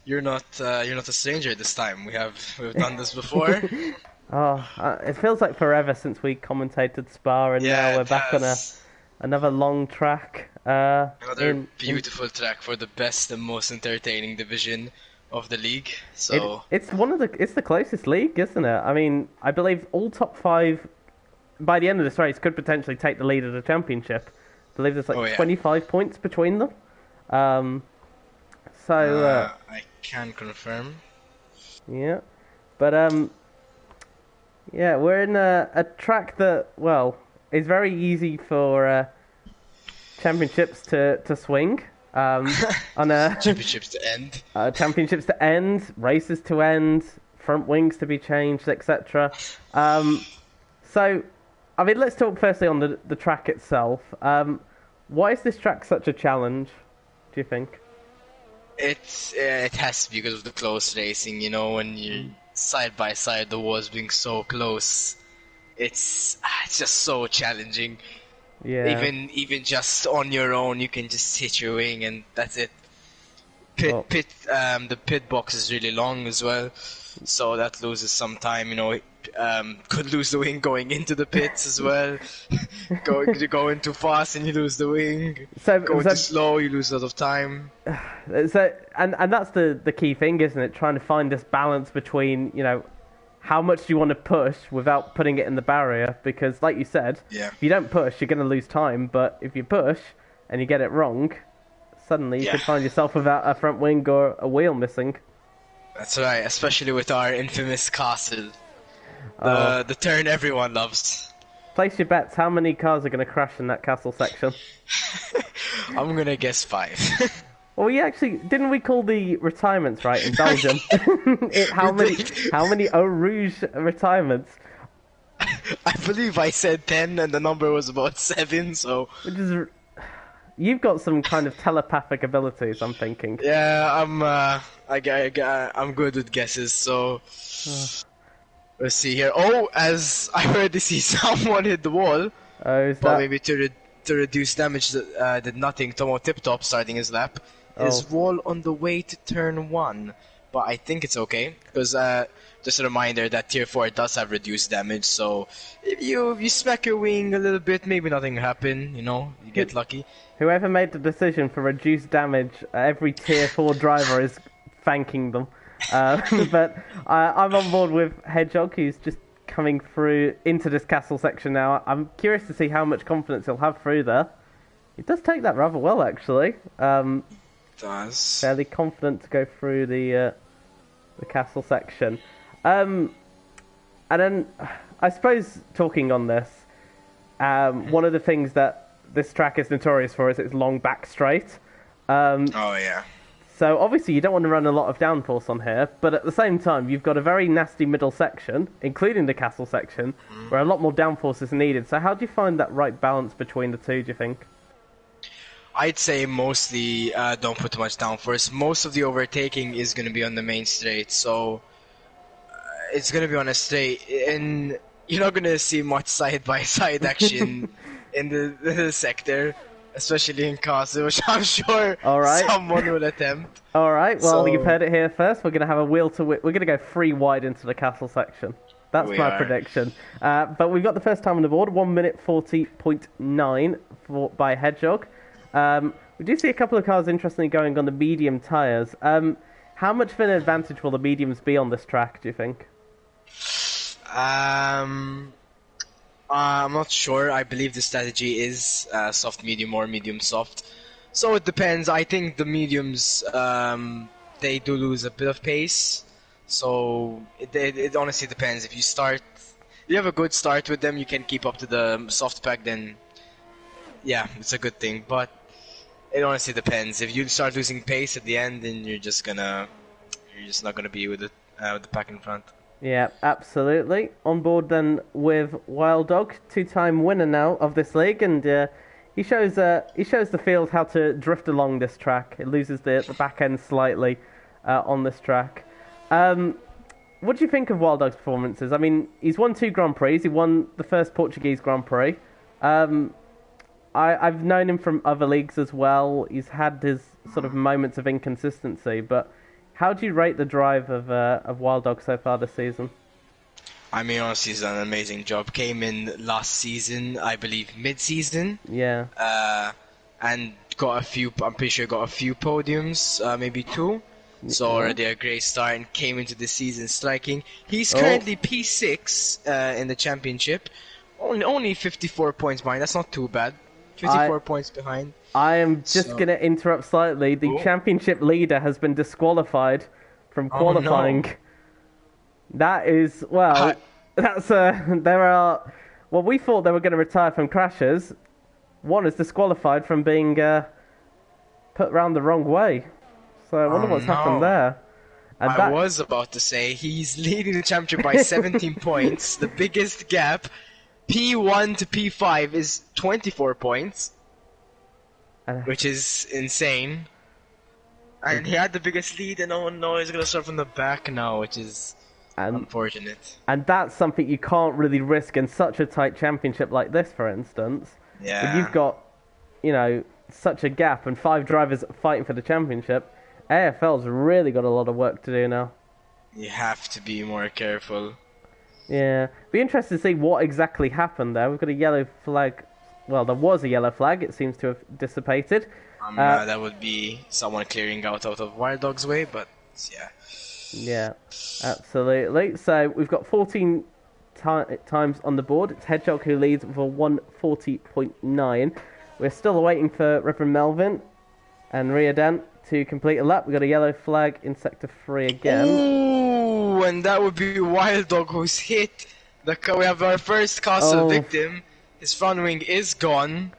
You're not a stranger this time. We've done this before. Oh, it feels like forever since we commentated Spa, and now Yeah, we're it back on has. another long track. Another beautiful track for the best and most entertaining division of the league. So, It's the closest league, isn't it? I mean, I believe all top five by the end of this race could potentially take the lead of the championship. I believe there's oh like yeah, 25 points between them. Um, so I can confirm. yeah, but yeah, we're in a track that is very easy for championships to swing. On a Championships to end. championships to end, races to end, front wings to be changed, etc. So, I mean, let's talk firstly on the track itself. Why is this track such a challenge, do you think? It has to be because of the close racing. You know, when you're side by side, the walls being so close, it's just so challenging. Yeah. Even just on your own, you can just hit your wing and that's it. Well, The pit box is really long as well, so that loses some time. You know, could lose the wing going into the pits as well. Going too fast and you lose the wing. Going too slow, you lose a lot of time. and that's the key thing, isn't it? Trying to find this balance between, how much do you want to push without putting it in the barrier? Because, like you said, Yeah, if you don't push, you're going to lose time. But if you push and you get it wrong, suddenly you yeah, could find yourself without a front wing or a wheel missing. that's right. Especially with our infamous castle, Oh, the turn everyone loves. place your bets. How many cars are going to crash in that castle section? I'm gonna guess five. Well, we actually didn't we call the retirements right in Belgium? How We many? did. How many Eau Rouge retirements? I believe I said 10 and the number was about 7, so Which is, you've got some kind of telepathic abilities. I'm thinking. yeah, I'm good with guesses, so let's see here. Oh, as I already see someone hit the wall, Oh, is but that? maybe to reduce damage did nothing. Tomo Tip Top starting his lap. Oh, His wall on the way to turn 1, but I think it's okay because just a reminder that Tier 4 does have reduced damage, so if you smack your wing a little bit, maybe nothing will happen, you know, you get lucky. whoever made the decision for reduced damage, every tier 4 driver is thanking them. Uh, but I'm on board with Hedgehog, who's just coming through into this castle section now. I'm curious to see how much confidence he'll have through there. He does take that rather well, actually. Does. Fairly confident to go through the castle section. And then, I suppose, talking on this, one of the things that this track is notorious for is its long back straight. Oh yeah. So obviously you don't want to run a lot of downforce on here, but at the same time you've got a very nasty middle section, including the castle section, where a lot more downforce is needed. So how do you find that right balance between the two, do you think? I'd say mostly don't put too much down first. Most of the overtaking is going to be on the main straight, so it's going to be on a straight, and you're not going to see much side-by-side action in the sector, especially in Castle, which I'm sure All right. someone will attempt. All right, well, you've So heard it here first. We're going to have a wheel to wheel. We're going to go 3 wide into the castle section. That's we my are. prediction. But we've got the first time on the board, 1 minute 40.9 by Hedgehog. We do see a couple of cars interestingly going on the medium tyres. How much of an advantage will the mediums be on this track, do you think? I'm not sure. I believe the strategy is soft medium or medium soft. So it depends. I think the mediums they do lose a bit of pace. So it honestly depends. If you have a good start with them, you can keep up to the soft pack. Then yeah, it's a good thing. But it honestly depends. If you start losing pace at the end, then you're just not gonna be with the pack in front. Yeah, absolutely. On board then with Wild Dog, 2-time winner now of this league, and he shows the field how to drift along this track. It loses the back end slightly on this track. What do you think of Wild Dog's performances? I mean, he's won 2 Grand Prix. He won the first Portuguese Grand Prix. I've known him from other leagues as well. He's had his sort of moments of inconsistency, but How do you rate the drive of Wild Dog so far this season? I mean, honestly, he's done an amazing job. Came in last season, I believe, mid-season, Yeah. and got a few. I'm pretty sure got a few podiums, maybe 2. So already a great start, and came into the season striking. He's currently P6 in the championship, only 54 points behind. That's not too bad. 54 points behind. I am just going to interrupt slightly. The championship leader has been disqualified from qualifying. No. That is, well, that's there are. Well, we thought they were going to retire from crashes. One is disqualified from being put round the wrong way. So I wonder what's happened there. And I was about to say he's leading the championship by 17 points. The biggest gap, P1 to P5, is 24 points, which is insane. And he had the biggest lead, and oh no, he's gonna start from the back now, which is unfortunate. And that's something you can't really risk in such a tight championship like this, for instance. Yeah. If you've got, you know, such a gap and 5 drivers fighting for the championship, AFL's really got a lot of work to do now. You have to be more careful. Yeah. Be interested to see what exactly happened there. We've got a yellow flag. Well, there was a yellow flag. It seems to have dissipated. That would be someone clearing out of Wild Dog's way, but yeah. Yeah, absolutely. So we've got 14 times on the board. It's Hedgehog who leads with a 140.9. We're still waiting for Reverend Melvin and Riordan to complete a lap. We've got a yellow flag in Sector 3 again. Ooh, and that would be Wild Dog who's hit. We have our first castle victim. His front wing is gone.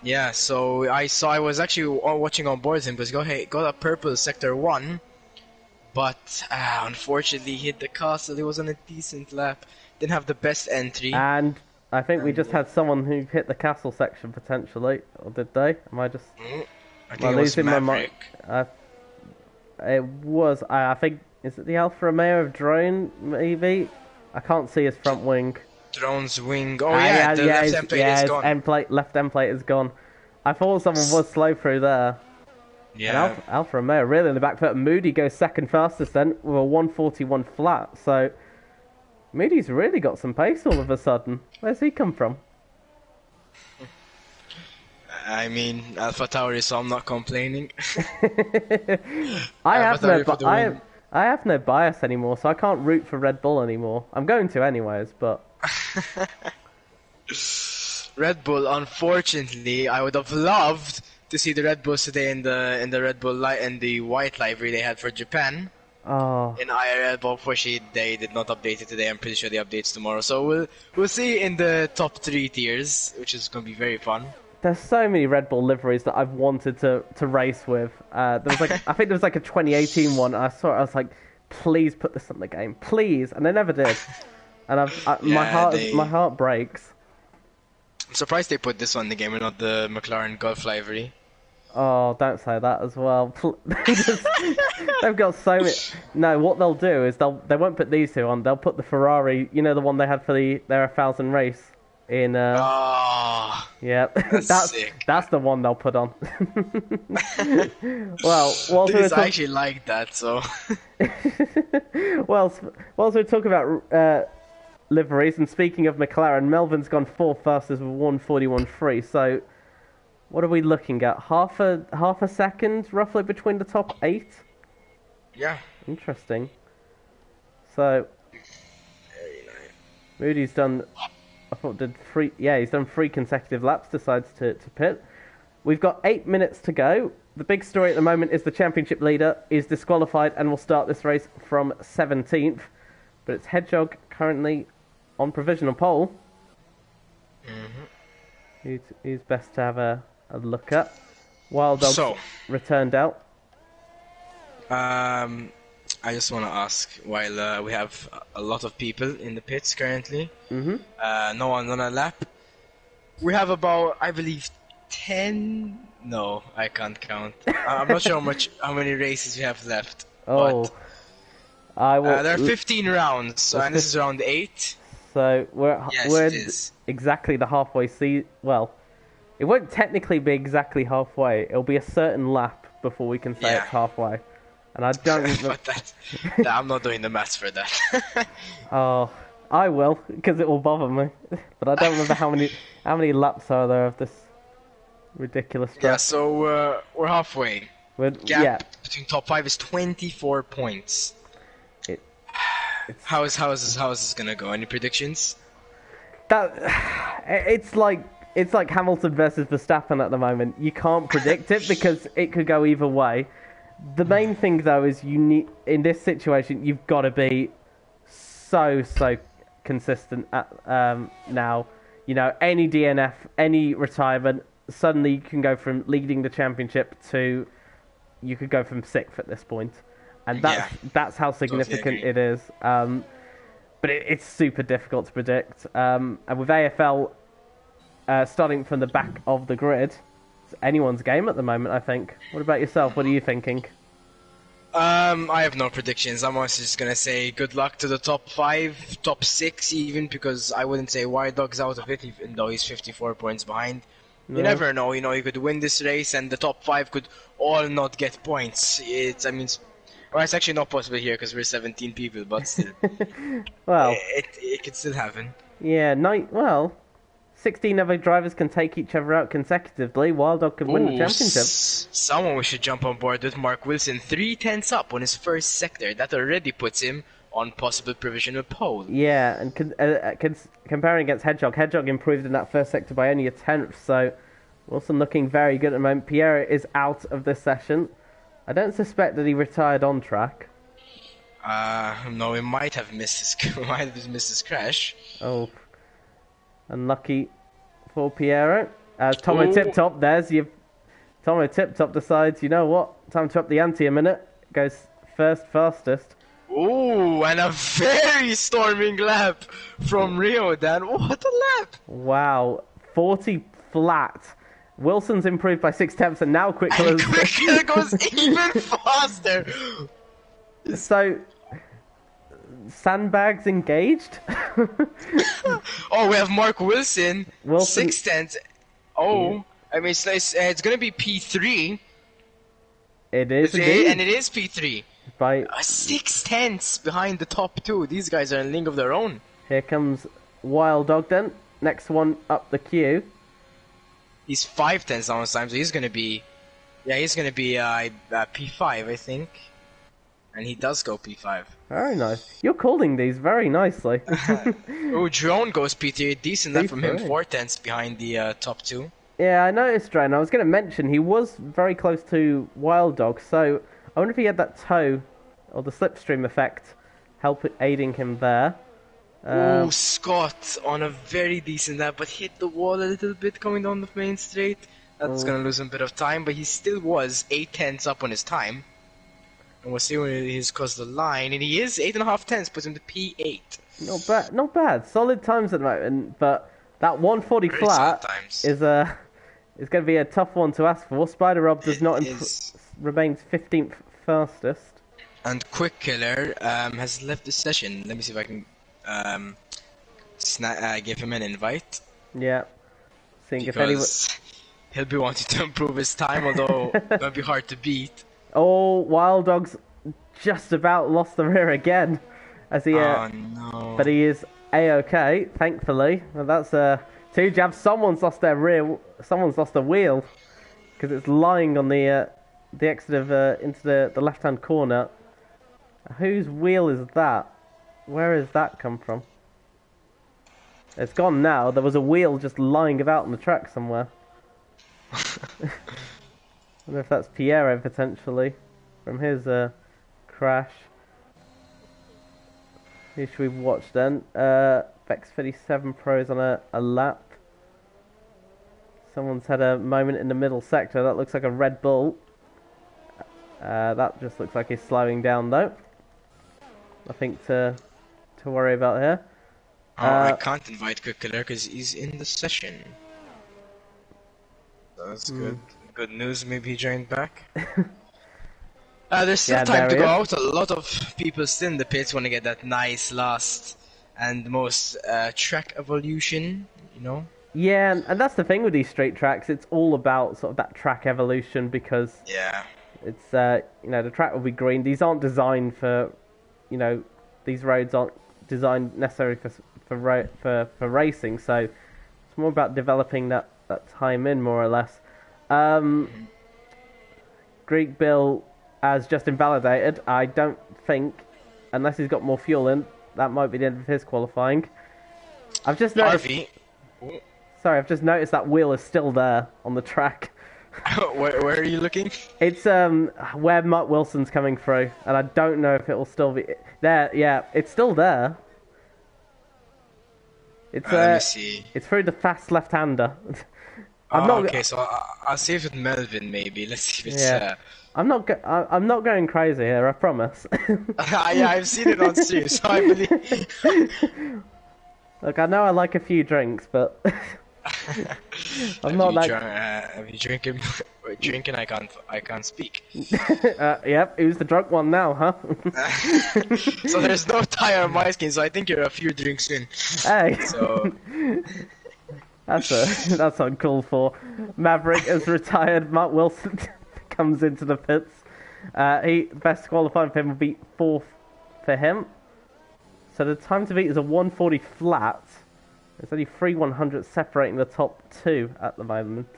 Yeah, so I was actually watching on board him because he got a purple Sector 1, but unfortunately he hit the castle. He was on a decent lap, didn't have the best entry. And I think we just had someone who hit the castle section potentially, or did they? Am I just? I think it was Maverick. It was. I think, is it the Alfa Romeo of drone? Maybe. I can't see his front wing. Drone's wing. Oh yeah, the left end plate is gone. Left end plate is gone. I thought someone was slow through there. Yeah. And Alfa Romeo really in the back foot. Moody goes second fastest then with a 141 flat. So Moody's really got some pace all of a sudden. Where's he come from? I mean, Alpha Tauri, so I'm not complaining. I have no bias anymore, so I can't root for Red Bull anymore. I'm going to anyways, but Red Bull, unfortunately, I would have loved to see the Red Bulls today in the Red Bull and the white livery they had for Japan. Oh. In IRL, but unfortunately they did not update it today. I'm pretty sure they updates tomorrow. So we'll see in the top 3 tiers, which is going to be very fun. There's so many Red Bull liveries that I've wanted to race with. There was like I think there was like a 2018 one. I saw it. I was like, please put this on the game, please, and they never did. And my heart breaks. I'm surprised they put this on the game and not the McLaren Golf livery. Oh, don't say that as well. They've got so many. No, what they'll do is they won't put these 2 on. They'll put the Ferrari. You know the one they had for their 1000 race in. Yeah, that's the one they'll put on. Well, I actually like that. So. Whilst we're talking about liveries, and speaking of McLaren, Melvin's gone 4th fastest with 141.3. So, what are we looking at? Half a second, roughly, between the top 8. Yeah. Interesting. So, very nice. Moody's done. I thought did 3. Yeah, he's done 3 consecutive laps. Decides to pit. We've got 8 minutes to go. The big story at the moment is the championship leader is disqualified and will start this race from 17th. But it's Hedgehog currently on provisional pole. Who's best to have a look at. Wild Dog returned out. I just want to ask, while we have a lot of people in the pits currently, no one on a lap, we have about, I believe, 10... No, I can't count. I'm not sure how many races we have left. Oh. But, there are 15 rounds, and this is round 8. So we're exactly the halfway. Well, it won't technically be exactly halfway. It'll be a certain lap before we can say Yeah. it's halfway. And I don't remember... But I'm not doing the maths for that. Oh, I will, because it will bother me. But I don't remember how many laps are there of this ridiculous track. Yeah, so we're halfway. Gap between top 5 is 24 points. How is this gonna go? Any predictions? It's like Hamilton versus Verstappen at the moment. You can't predict it because it could go either way. The main thing though is in this situation you've got to be so consistent now. You know, any DNF, any retirement, suddenly you can go from leading the championship to you could go from 6th at this point. And that's how significant it is. But it's super difficult to predict. And with AFL starting from the back of the grid, it's anyone's game at the moment, I think. What about yourself? What are you thinking? I have no predictions. I'm also just gonna say good luck to the top 5, top 6 even, because I wouldn't say Wild Dog's out of it, even though he's 54 points behind. You never know, you know, you could win this race and the top 5 could all not get points. It's actually not possible here because we're 17 people, but still. Well, it could still happen. Yeah, 16 other drivers can take each other out consecutively. Wild Dog could win the championship. Someone we should jump on board with Mark Wilson, 3/10 up on his first sector. That already puts him on possible provisional pole. Yeah, and comparing against Hedgehog, Hedgehog improved in that first sector by only a 10th, so Wilson looking very good at the moment. Pierre is out of this session. I don't suspect that he retired on track. No, he might have missed his crash. Oh, unlucky for Piero. Tomo Tip Top, Tomo Tip Top decides, you know what, time to up the ante a minute. Goes first fastest. Ooh, and a very storming lap from Rio, Dan. What a lap! Wow, 40 flat. Wilson's improved by 6/10, and now Quickler goes even faster. So, Sandbags engaged. Oh, we have Mark Wilson. 6/10. Oh, I mean, it's gonna be P3. It is indeed. And it is P3. By 6/10 behind the top 2. These guys are in a league of their own. Here comes Wild Dog then. Next one up the queue. He's 5/10 on time, so he's gonna be P5, I think. And he does go P5. Very nice. You're calling these very nicely. Oh, Drone goes P3. Decent lap from him. 4/10 behind the top 2. Yeah, I noticed, Drone. I was going to mention he was very close to Wild Dog, so I wonder if he had that toe or the slipstream effect aiding him there. Scott on a very decent lap, but hit the wall a little bit coming down the main straight. That's gonna lose him a bit of time, but he still was 8/10 up on his time. And we'll see when he's crossed the line, and he is 8.5/10, puts him to P8. Not bad. Solid times at the moment, but that 140 Very flat is going to be a tough one to ask for. Spider Rob remains 15th fastest. And Quick Killer has left the session. Let me see if I can give him an invite. Yeah. Seeing if anyone... he'll be wanting to improve his time, although it might be hard to beat. Oh, Wild Dog's just about lost the rear again, as he. Oh no! But he is a-okay, thankfully. Well, that's 2 jabs. Someone's lost their rear. Someone's lost a wheel because it's lying on the exit of into the left-hand corner. Whose wheel is that? Where has that come from? It's gone now. There was a wheel just lying about on the track somewhere. I wonder if that's Piero potentially from his crash. Who should we watch then? Vex 57 Pro's on a lap. Someone's had a moment in the middle sector. That looks like a Red Bull. That just looks like he's slowing down though. Nothing to worry about here. I can't invite Quick Killer because he's in the session. That's good. Good news, maybe he joined back. There's still time to go out. A lot of people still in the pits want to get that nice last and most track evolution, you know? Yeah, and that's the thing with these straight tracks. It's all about sort of that track evolution because It's you know, the track will be green. These aren't designed for, you know, these roads aren't designed necessarily for racing. So it's more about developing that time in, more or less. Greek Bill has just invalidated. I don't think, unless he's got more fuel in, that might be the end of his qualifying. I've just noticed. Harvey. Sorry, I've just noticed that wheel is still there on the track. Where are you looking? It's where Mark Wilson's coming through, and I don't know if it will still be there. Yeah, it's still there. It's let me see. It's through the fast left-hander. Okay, so I'll see if it's Melvin maybe. Let's see if it's. Yeah. I'm not going crazy here, I promise. Yeah, I've seen it on stream, so I believe. Look, I know I like a few drinks, but I'm not like. Have you drinking? Drinking, I can't speak. Yep, who's the drunk one now, huh? So there's no tire on my skin, so I think you're a few drinks in. Hey. So. That's uncalled for. Maverick has retired. Mark Wilson comes into the pits. Best qualifying for him will be 4th for him. So the time to beat is a 140 flat. There's only 3 100 separating the top 2 at the moment.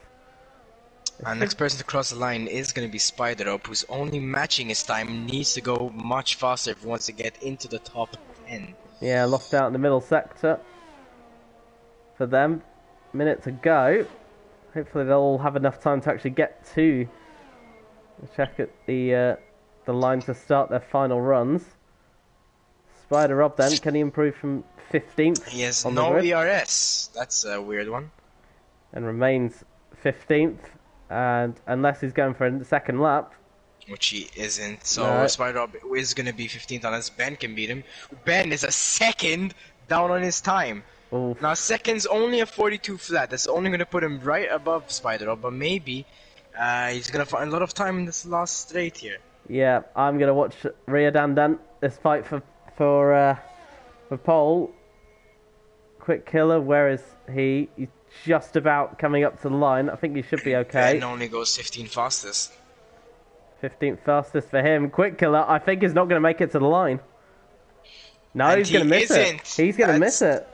Our next person to cross the line is going to be Spider Up, who's only matching his time, needs to go much faster if he wants to get into the top 10. Yeah, lost out in the middle sector for them. Minute to go. Hopefully they'll all have enough time to actually get to check at the line to start their final runs. Spider Rob then, can he improve from 15th? He has no ERS. That's a weird one. And remains 15th, and unless he's going for a second lap. Which he isn't, so Spider Rob is going to be 15th unless Ben can beat him. Ben is a second down on his time. Oof. Now second's only a 42 flat, that's only going to put him right above Spider Rob, but maybe he's going to find a lot of time in this last straight here. Yeah, I'm going to watch Riordan then, this fight for pole. Quick Killer, where is he? He's just about coming up to the line. I think he should be okay. Ben only goes 15 fastest. 15th fastest for him. Quick Killer, I think he's not going to make it to the line. No, And he's going to miss it. He's going to miss it.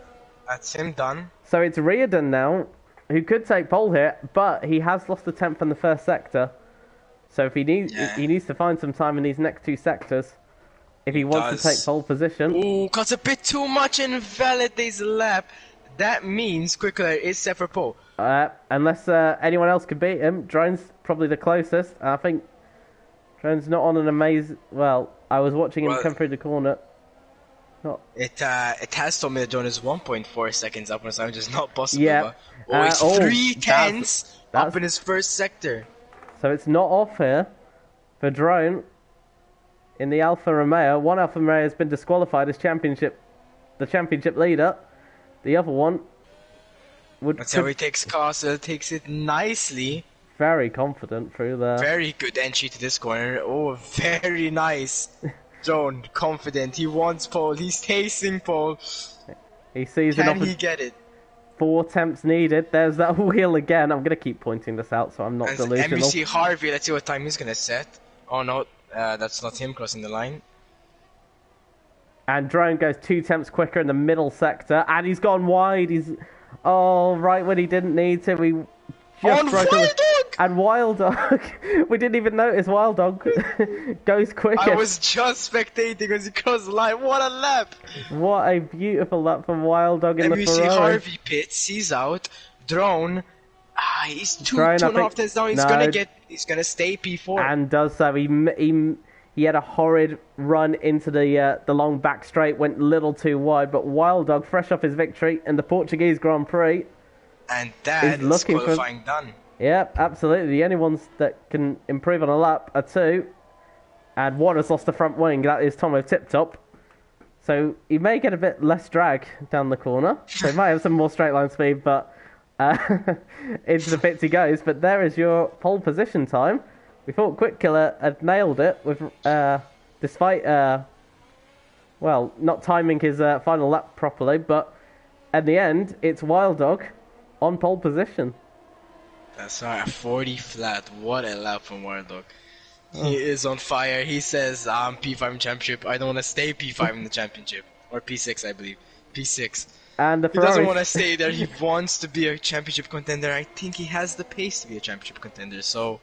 That's him done. So it's Riordan now, who could take pole here, but he has lost the 10th in the first sector. So if he needs to find some time in these next 2 sectors, if he wants to take pole position. Ooh, cuts a bit too much and invalidates the lap. That means Quickler is set for pole. Unless anyone else can beat him, Drone's probably the closest. I think Drone's not on an amazing. Well, I was watching him come through the corner. It has told me that Drone is 1.4 seconds up on his time, which is not possible. Yeah. He's 3/10 up in his first sector. So it's not off here for Drone. In the Alfa Romeo, one Alfa Romeo has been disqualified as the championship leader. The other one That's how he takes Castle, takes it nicely. Very confident through there. Very good entry to this corner. Oh, very nice. Drone, confident. He wants pole. He's tasting pole. He sees Can he get it? 4 attempts needed. There's that wheel again. I'm going to keep pointing this out so I'm not delusional. And we see Harvey. Let's see what time he's going to set. Oh no, that's not him crossing the line. And Drone goes 2 attempts quicker in the middle sector. And he's gone wide. He's... Oh, right when he didn't need to. We just broke Wild Dog! And Wild Dog. We didn't even notice Wild Dog goes quicker. I was just spectating as he crossed the line. What a lap! What a beautiful lap from Wild Dog in the Ferrari. And we see Harvey pits. He's out. Drone. He's two and a half tenths down. He's gonna stay P4. And does so. He had a horrid run into the long back straight, went a little too wide, but Wild Dog, fresh off his victory in the Portuguese Grand Prix, and that is qualifying done. Yep, absolutely. The only ones that can improve on a lap are 2, and one has lost the front wing. That is Tomo Tip Top. So he may get a bit less drag down the corner. So he might have some more straight line speed, but into the pits he goes. But there is your pole position time. We thought Quick Killer had nailed it with, despite, well, not timing his final lap properly. But at the end, it's Wild Dog on pole position. That's right, 40 flat. What a lap from Wild Dog. He is on fire. He says, I'm P5 in championship. I don't want to stay P5 in the championship. Or P6, I believe. P6. And the He doesn't Ferrari. want to stay there. He wants to be a championship contender. I think he has the pace to be a championship contender. So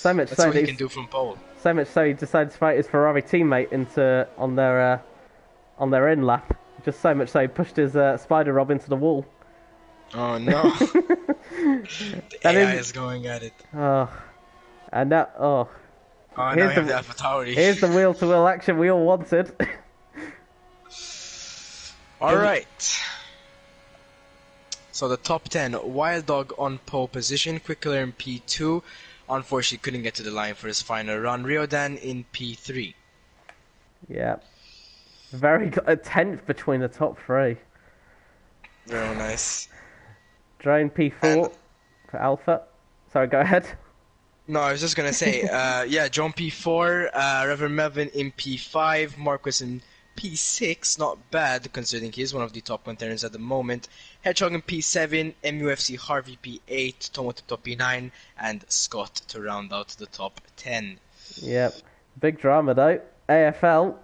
So much that's so what he can do from pole. So much so he decides to fight his Ferrari teammate on their in lap. Just so much so he pushed his spider rob into the wall. Oh no! The AI is going at it. Oh, and that Oh, now we have the AlphaTauri. Here's the wheel-to-wheel action we all wanted. All right. So the top 10, Wild Dog on pole position, Quickler in P2. Unfortunately, couldn't get to the line for his final run. Riodan in P3. Yeah, very good. A 10th between the top three. Very nice. Drone P4 for Alpha. Sorry, go ahead. No, I was just gonna say, yeah, John P4, Reverend Melvin in P5, Marquis in P6, not bad considering he is one of the top contenders at the moment. Hedgehog in P7, MUFC Harvey P8, Tomo top P9, and Scott to round out the top 10. Yep, big drama though. AFL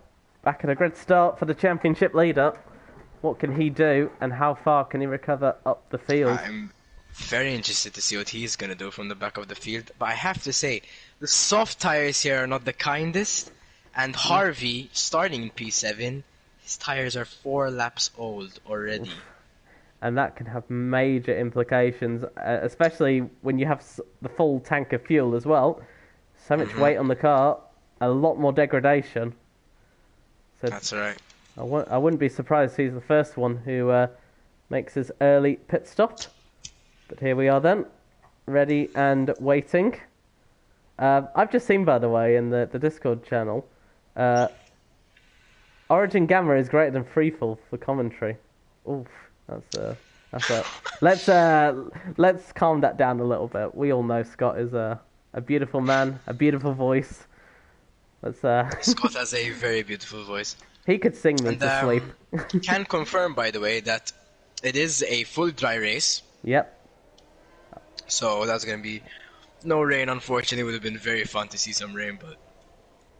back at a grid start for the championship leader. What can he do, and how far can he recover up the field? I'm very interested to see what he's gonna do from the back of the field, but I have to say, the soft tires here are not the kindest, and Harvey, starting in P7, his tires are 4 laps old already. And that can have major implications, especially when you have the full tank of fuel as well. So much weight on the car, a lot more degradation. So that's right. I wouldn't be surprised if he's the first one who makes his early pit stop. But here we are then, ready and waiting. I've just seen, by the way, in the Discord channel, Origin Gamma is greater than Freefall for commentary. Oof, that's a. Let's calm that down a little bit. We all know Scott is a beautiful man, a beautiful voice. Scott has a very beautiful voice. He could sing me to sleep. Can confirm, by the way, that it is a full dry race. Yep. So that's gonna be no rain. Unfortunately, it would have been very fun to see some rain. But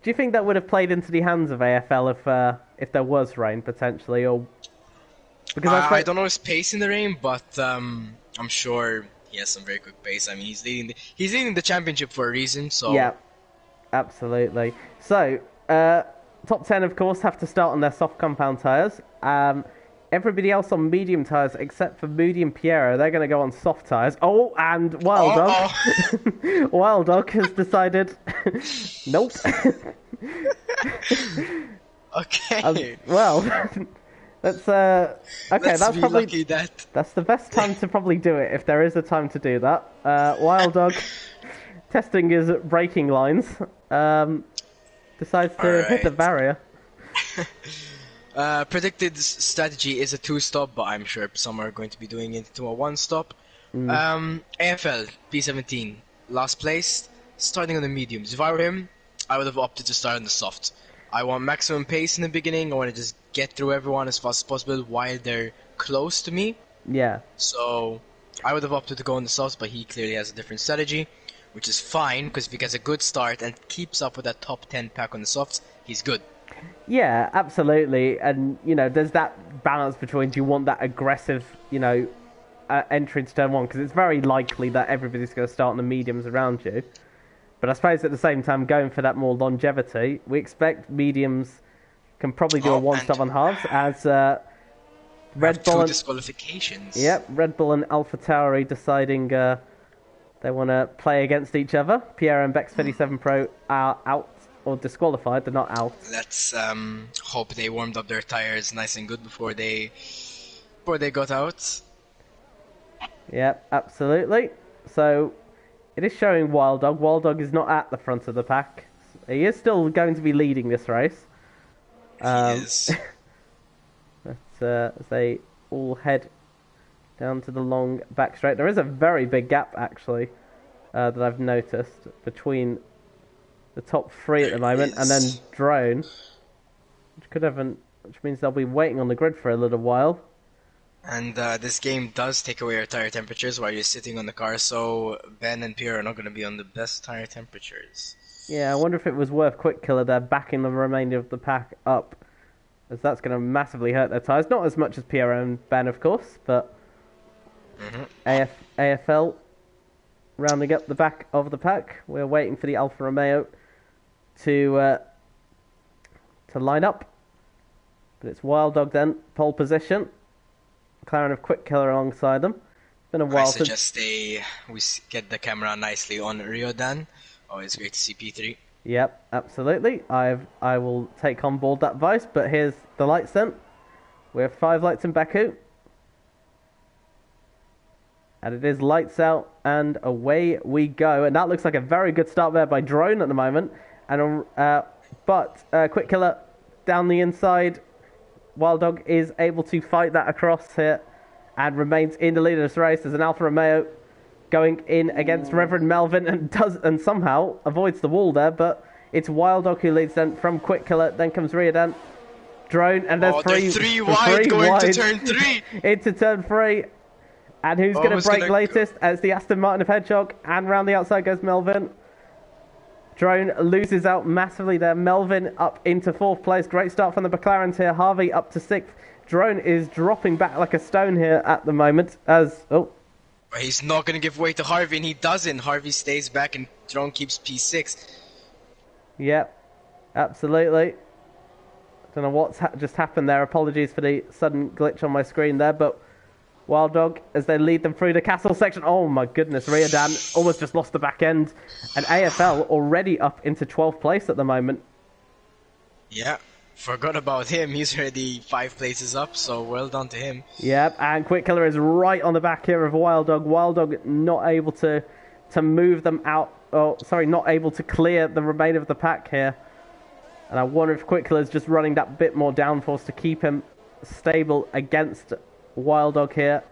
do you think that would have played into the hands of AFL if there was rain potentially, or because I don't know his pace in the rain, but I'm sure he has some very quick pace. I mean, he's leading the championship for a reason. So yeah, absolutely. So top 10, of course, have to start on their soft compound tires. Everybody else on medium tires, except for Moody and Piero, they're going to go on soft tires. Oh, and Wild Dog. Wild Dog has decided, nope. Okay. Well, that's okay. Let's be lucky that's the best time to probably do it if there is a time to do that. Wild Dog testing his braking lines. Decides to hit the barrier. Predicted strategy is a 2-stop, but I'm sure some are going to be doing it to a 1-stop. AFL P17, last place, starting on the mediums. If I were him, I would have opted to start on the soft. I want maximum pace in the beginning. I want to just get through everyone as fast as possible while they're close to me. Yeah. So I would have opted to go on the soft, but he clearly has a different strategy, which is fine, because if he gets a good start and keeps up with that top 10 pack on the softs, he's good. Yeah, absolutely. And, there's that balance between, do you want that aggressive, entry into turn one? Because it's very likely that everybody's going to start on the mediums around you. But I suppose at the same time, going for that more longevity, we expect mediums can probably do a one-stop on halves, as Red Bull... 2 disqualifications. Yep, Red Bull and AlphaTauri deciding they want to play against each other. Pierre and Bex 37 Pro are out. Or disqualified, they're not out. Let's hope they warmed up their tires nice and good before they got out. Yep, absolutely. So it is showing Wild Dog. Wild Dog is not at the front of the pack. He is still going to be leading this race. He is. As they all head down to the long back straight. There is a very big gap actually that I've noticed between the top 3 at the moment, and then Drone, which means they'll be waiting on the grid for a little while. And this game does take away your tire temperatures while you're sitting on the car, so Ben and Pierre are not going to be on the best tire temperatures. Yeah, I wonder if it was worth Quick Killer there backing the remainder of the pack up, as that's going to massively hurt their tyres. Not as much as Piero and Ben, of course, but AFL rounding up the back of the pack. We're waiting for the Alfa Romeo to line up. But it's Wild Dog then, pole position. McLaren of Quick Killer alongside them. It's been a while I suggest we get the camera nicely on Riodan. Always great to see P3. Yep, absolutely. I will take on board that advice, but here's the lights then. We have 5 lights in Baku. And it is lights out, and away we go. And that looks like a very good start there by Drone at the moment. And but Quick Killer down the inside. Wild Dog is able to fight that across here and remains in the lead of this race. There's an Alfa Romeo going in against Reverend Melvin and somehow avoids the wall there, but it's Wild Dog who leads then from Quick Killer. Then comes Riodan, Drone, and there's three wide going to turn 3 into turn 3. And who's going to break latest? As the Aston Martin of Hedgehog, and round the outside goes Melvin. Drone loses out massively there. Melvin up into 4th place. Great start from the McLarens here. Harvey up to 6th. Drone is dropping back like a stone here at the moment as... He's not going to give way to Harvey, and he doesn't. Harvey stays back, and Drone keeps P6. Yep, absolutely. Don't know what's just happened there. Apologies for the sudden glitch on my screen there, but Wild Dog, as they lead them through the castle section. Oh my goodness, Riodan almost just lost the back end. And AFL already up into 12th place at the moment. Yeah, forgot about him. He's already 5 places up, so well done to him. Yep, and Quick Killer is right on the back here of Wild Dog. Wild Dog not able to move them out. Oh, sorry, not able to clear the remainder of the pack here. And I wonder if Quick Killer's just running that bit more downforce to keep him stable against Wild Dog here.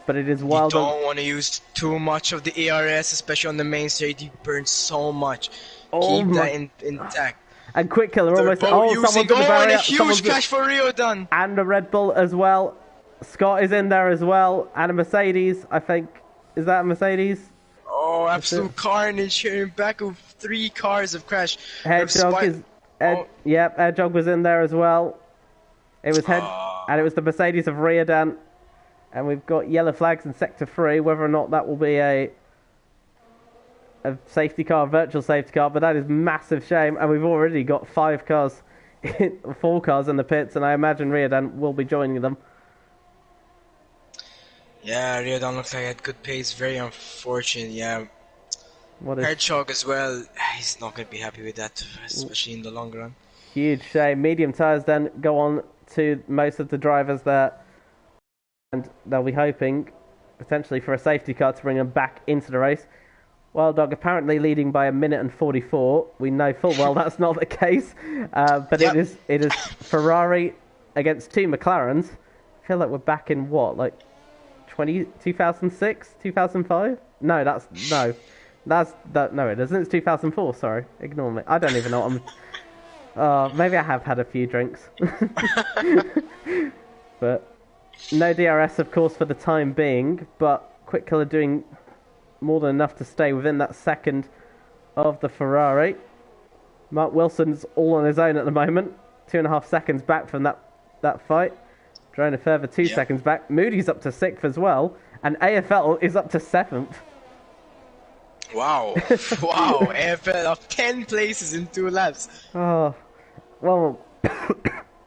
But it is Wild Dog. You don't want to use too much of the ARS, especially on the main straight. You burn so much. Keep that intact. And Quick Killer almost... someone's in the barrier. And a huge crash for Riodan. And a Red Bull as well. Scott is in there as well. And a Mercedes, I think. Is that a Mercedes? Oh, absolute carnage here in back of 3 cars have crashed. Hedgehog is... Yep, Hedgehog was in there as well. It was and it was the Mercedes of Riodan. And we've got yellow flags in Sector 3. Whether or not that will be a safety car, a virtual safety car, but that is massive shame. And we've already got 4 cars in the pits, and I imagine Riodan will be joining them. Yeah, Riodan looks like he had good pace. Very unfortunate, yeah. Hedgehog as well, he's not going to be happy with that, especially in the long run. Huge shame. Medium tyres then go on to most of the drivers there. And they'll be hoping, potentially, for a safety car to bring them back into the race. Wild Dog apparently leading by 1:44. We know full well that's not the case. But yep. It is Ferrari against 2 McLarens. I feel like we're back in what, like 2006, 2005? No, no, it isn't. It's 2004. Sorry, ignore me. I don't even know what I'm. Maybe I have had a few drinks. But no DRS, of course, for the time being. But Quick Killer doing more than enough to stay within that second of the Ferrari. Mark Wilson's all on his own at the moment. 2.5 seconds back from that fight. Drone a further 2 seconds back. Moody's up to 6th as well. And AFL is up to 7th. Wow. Wow. AFL up 10 places in 2 laps. Oh. Well,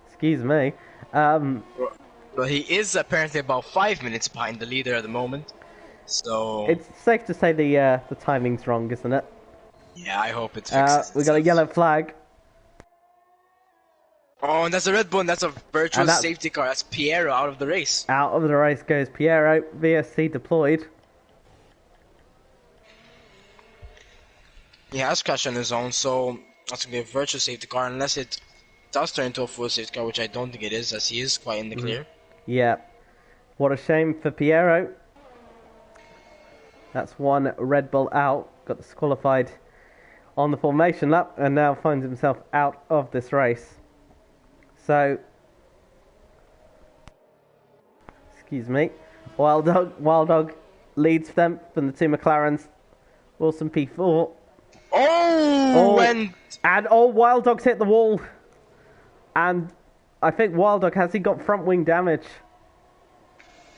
excuse me. Well, he is apparently about 5 minutes behind the leader at the moment. So it's safe to say the timing's wrong, isn't it? Yeah, I hope it's fixed. We got a yellow flag. Oh, and that's a Red Bull, and that's a virtual safety car. That's Piero out of the race. Out of the race goes Piero. VSC deployed. He has crashed on his own, so that's going to be a virtual safety car, unless it does turn into a full safety car, which I don't think it is, as he is quite in the clear. Yeah. What a shame for Piero. That's 1 Red Bull out. Got disqualified on the formation lap, and now finds himself out of this race. So, excuse me. Wild Dog leads them from the 2 McLarens. Wilson P4. Oh, and Wild Dog's hit the wall. And I think Wild Dog, has he got front wing damage?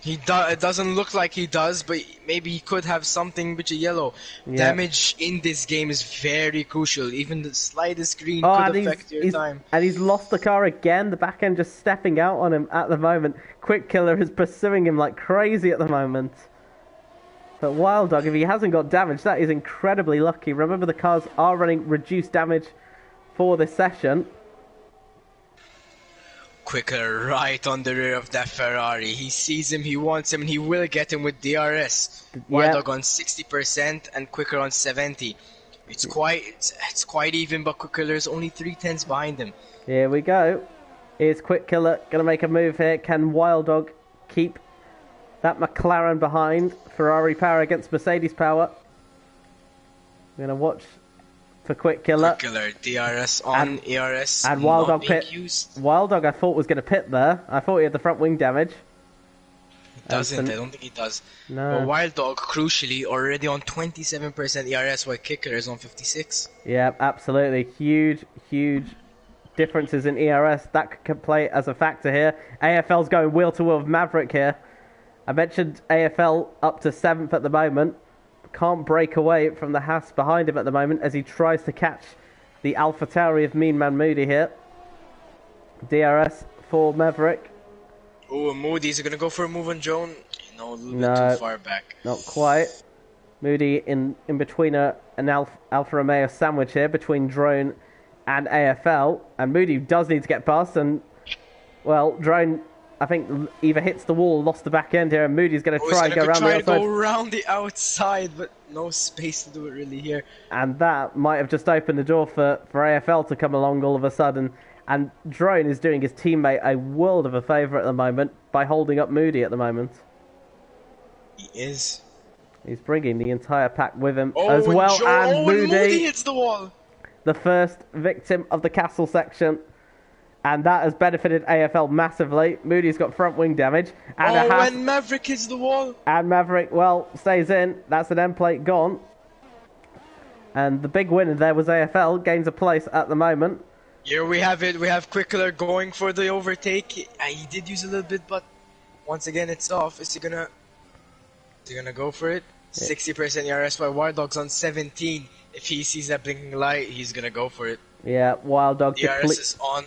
It doesn't look like he does, but maybe he could have something with a yellow. Yeah. Damage in this game is very crucial. Even the slightest green could affect your time. And he's lost the car again. The back end just stepping out on him at the moment. Quick Killer is pursuing him like crazy at the moment. But Wild Dog, if he hasn't got damage, that is incredibly lucky. Remember, the cars are running reduced damage for this session. Quicker right on the rear of that Ferrari. He sees him, he wants him, and he will get him with DRS. Wild Dog on 60% and Quicker on 70%. It's quite even, but Quicker is only 3/10 behind him. Here we go. Is Quick Killer going to make a move here? Can Wild Dog keep that McLaren behind? Ferrari power against Mercedes power. We're going to watch for Quick Killer. Quick Killer, DRS on, ERS and Wild Dog pit. Used. Wild Dog I thought was going to pit there. I thought he had the front wing damage. He doesn't, I don't think he does. No. But Wild Dog, crucially, already on 27% ERS, while Quick Killer is on 56%. Yeah, absolutely. Huge differences in ERS. That could play as a factor here. AFL's going wheel to wheel with Maverick here. I mentioned AFL up to 7th at the moment. Can't break away from the Haas behind him at the moment as he tries to catch the AlphaTauri of Mean Man Moody here. DRS for Maverick. Oh, Moody's going to go for a move on Joan. No, a little bit too far back. Not quite. Moody in between an Alfa Romeo sandwich here between Drone and AFL. And Moody does need to get past. And, well, Drone, I think, either hits the wall or lost the back end here. And Moody's going to try and go around the outside. Go around the outside, but no space to do it really here. And that might have just opened the door for AFL to come along all of a sudden. And Drone is doing his teammate a world of a favour at the moment by holding up Moody at the moment. He is. He's bringing the entire pack with him as well. And Moody hits the wall. The first victim of the castle section. And that has benefited AFL massively. Moody's got front wing damage. And when Maverick hits the wall. And Maverick, well, stays in. That's an end plate gone. And the big winner there was AFL. Gains a place at the moment. Here we have it. We have Quickler going for the overtake. He did use a little bit, but once again, it's off. Is he gonna go for it? 60% ERS by Wild Dog's on 17. If he sees that blinking light, he's gonna go for it. Yeah, Wild Dog. DRS is on.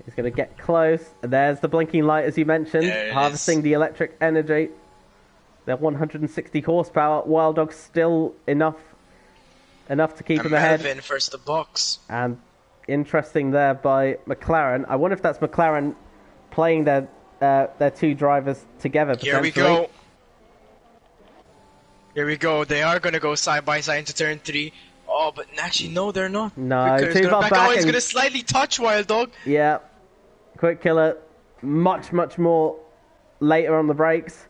He's gonna get close. There's the blinking light, as you mentioned, harvesting the electric energy. They're 160 horsepower. Wild Dog's still enough to keep him ahead. Melvin first the box. And interesting there by McLaren. I wonder if that's McLaren playing their two drivers together. Here we go. Here we go. They are gonna go side by side into turn 3. Oh, but actually, no, they're not. No, too far back. He's gonna slightly touch Wild Dog. Yeah, Quick Killer, much more later on the brakes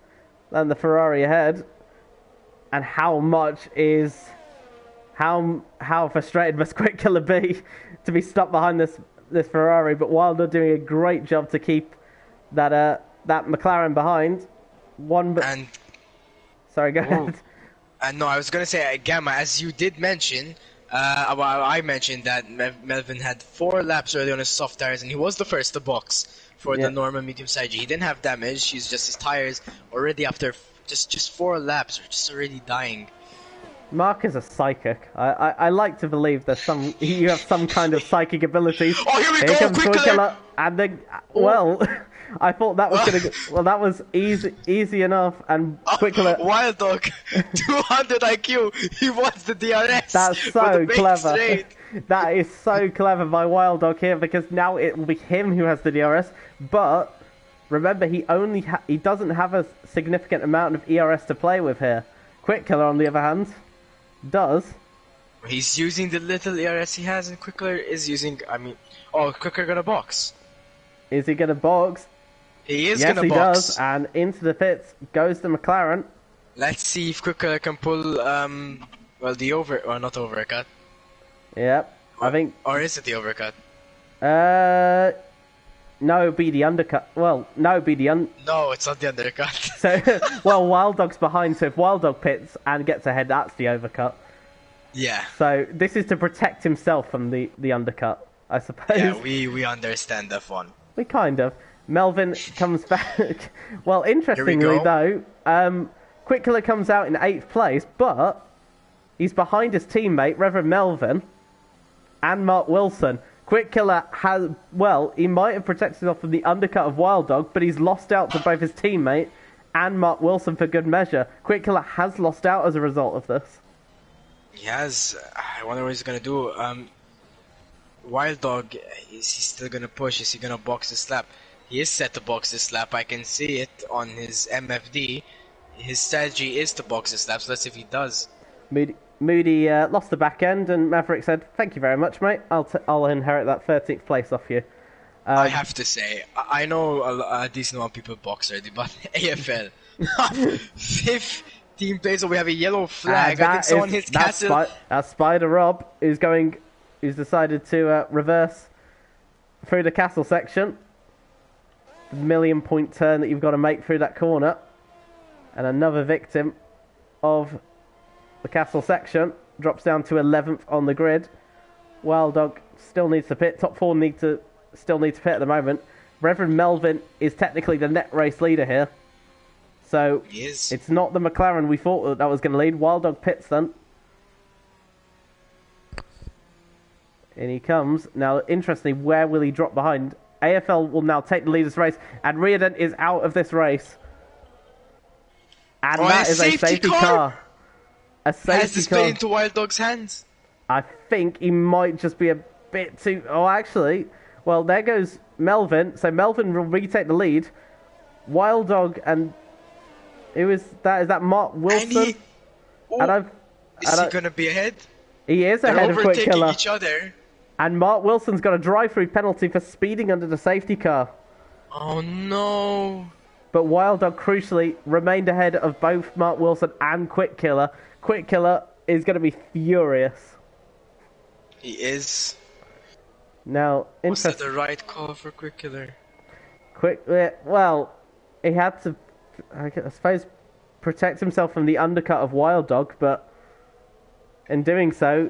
than the Ferrari ahead. And how frustrated must Quick Killer be to be stuck behind this Ferrari? But Wilder doing a great job to keep that McLaren behind. Sorry, go ahead. No, I was gonna say, Gamma, as you did mention, I mentioned that Melvin had 4 laps early on his soft tires, and he was the first to box for the normal medium side. He didn't have damage. He's just his tires already after just 4 laps are just already dying. Mark is a psychic. I like to believe that you have some kind of psychic abilities. Oh, here we go! Quick Killer! And then, well, I thought that was gonna. Well, that was easy enough. And Quick Killer. Wild Dog, 200 IQ. He wants the DRS. That's so clever. That is so clever by Wild Dog here, because now it will be him who has the DRS. But remember, he doesn't have a significant amount of ERS to play with here. Quick Killer, on the other hand, does. He's using the little ERS he has, and Quickler is using. Quickler gonna box. Is he gonna box? He is gonna box. Yes, he does, and into the pits goes the McLaren. Let's see if Quickler can pull not overcut. Yep, I think. Or is it the overcut? No, it'd be the undercut. Well, no, it'd be the No, it's not the undercut. So, well, Wild Dog's behind, so if Wild Dog pits and gets ahead, that's the overcut. Yeah. So this is to protect himself from the undercut, I suppose. Yeah, we understand that one. We kind of. Melvin comes back. Well, Here we interestingly go. though, Quick Killer comes out in 8th place, but he's behind his teammate, Reverend Melvin, and Mark Wilson. Quick Killer has, well, he might have protected himself from the undercut of Wild Dog, but he's lost out to both his teammate and Mark Wilson for good measure. Quick Killer has lost out as a result of this. He has. I wonder what he's gonna do. Wild Dog, is he still gonna push? Is he gonna box the slap? He is set to box the slap. I can see it on his MFD. His strategy is to box the slap, so let's see if he does. Moody lost the back end, and Maverick said, "Thank you very much, mate. I'll inherit that 13th place off you." I have to say, I know a decent amount of people box already, but AFL, 15 place, so we have a yellow flag. I think someone hits Castle. That's Spider Rob, who's decided to reverse through the Castle section. The million-point turn that you've got to make through that corner, and another victim of the Castle section drops down to 11th on the grid. Wild Dog still needs to pit. Top 4 still need to pit at the moment. Reverend Melvin is technically the net race leader here. So it's not the McLaren we thought that was going to lead. Wild Dog pits then. In he comes. Now, interestingly, where will he drop behind? AFL will now take the leader's race, and Riordan is out of this race. And that is a safety car. A safety car. Has this been into Wild Dog's hands? I think he might just be a bit too... Oh, actually... Well, there goes Melvin. So Melvin will retake the lead. Wild Dog and... Who is that? Is that Mark Wilson? Is he going to be ahead? He is ahead of Quick Killer. Each other. And Mark Wilson's got a drive-through penalty for speeding under the safety car. Oh, no. But Wild Dog, crucially, remained ahead of both Mark Wilson and Quick Killer. Quick Killer is going to be furious. He is. Now, was that the right call for Quick Killer? Well, he had to, I suppose, protect himself from the undercut of Wild Dog, but in doing so,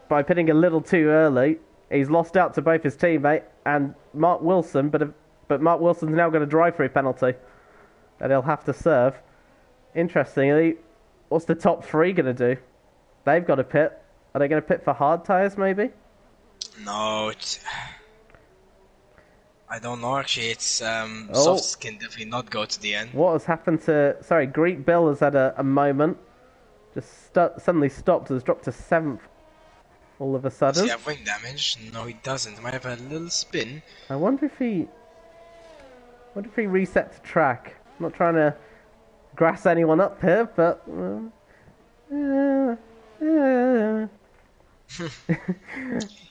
by pitting a little too early, he's lost out to both his teammate and Mark Wilson, but Mark Wilson's now got a drive-through penalty that he'll have to serve. Interestingly, what's the top 3 going to do? They've got to pit. Are they going to pit for hard tyres, maybe? No, I don't know actually. It's soft can definitely not go to the end. What has happened to... Sorry, Greek Bill has had a moment. Just suddenly stopped, has dropped to 7th all of a sudden. Does he have wing damage? No, he doesn't. He might have had a little spin. I wonder if he resets track. I'm not trying to grass anyone up here, but...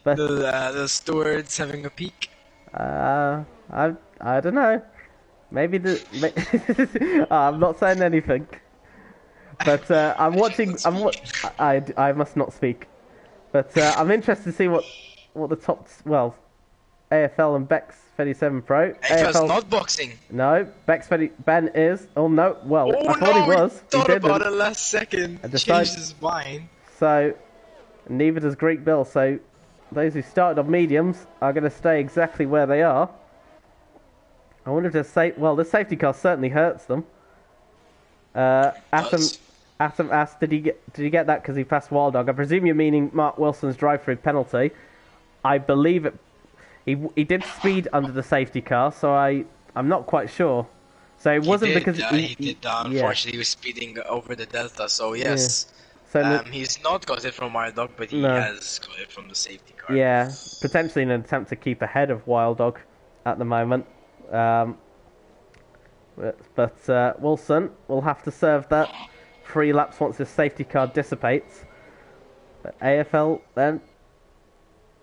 but the stewards having a peek. I don't know. Maybe I'm not saying anything. But I'm watching. I must not speak. But I'm interested to see what the top. Well, AFL and Bex 37 Pro. AFL's not boxing. No, Ben is. Oh no. Well, I thought he was. He thought about it last second. Changed his mind. So, neither does Greek Bill. So, those who started on mediums are going to stay exactly where they are. I wonder if the safety car certainly hurts them. Atom asked, did he get that because he passed Wild Dog? I presume you're meaning Mark Wilson's drive-through penalty. I believe it. He did speed under the safety car, so I'm not quite sure. So it wasn't because he did. Unfortunately, he was speeding over the delta. So yes. Yeah. So he's not got it from Wild Dog, but he has got it from the safety car. Yeah, potentially in an attempt to keep ahead of Wild Dog at the moment. But Wilson will have to serve that 3 laps once his safety car dissipates. But AFL then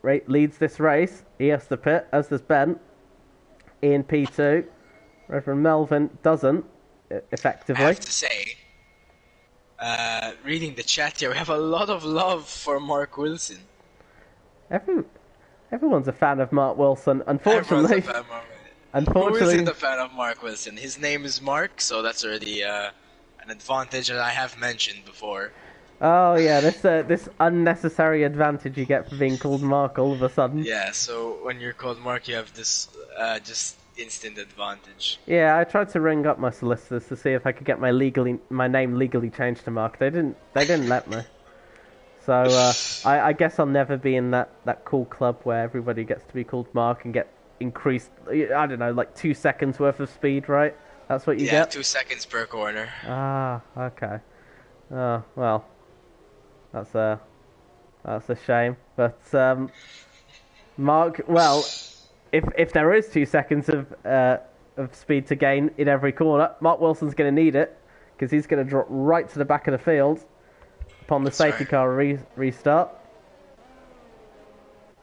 leads this race. He has to pit, as does Ben, in P2. Reverend Melvin doesn't, effectively. I have to say, reading the chat here, we have a lot of love for Mark Wilson. Everyone's a fan of Mark Wilson, unfortunately. Who isn't a fan of Mark Wilson? His name is Mark, so that's already an advantage that I have mentioned before. Oh yeah, this unnecessary advantage you get for being called Mark all of a sudden. Yeah, so when you're called Mark, you have this just instant advantage. Yeah, I tried to ring up my solicitors to see if I could get my name legally changed to Mark. They didn't let me. So I guess I'll never be in that cool club where everybody gets to be called Mark and get increased. I don't know, like 2 seconds worth of speed, right? That's what you Yeah, get. 2 seconds per corner. Ah, okay. Oh well, that's a shame. But Mark, well, if there is 2 seconds of speed to gain in every corner, Mark Wilson's going to need it because he's going to drop right to the back of the field upon the safety car restart.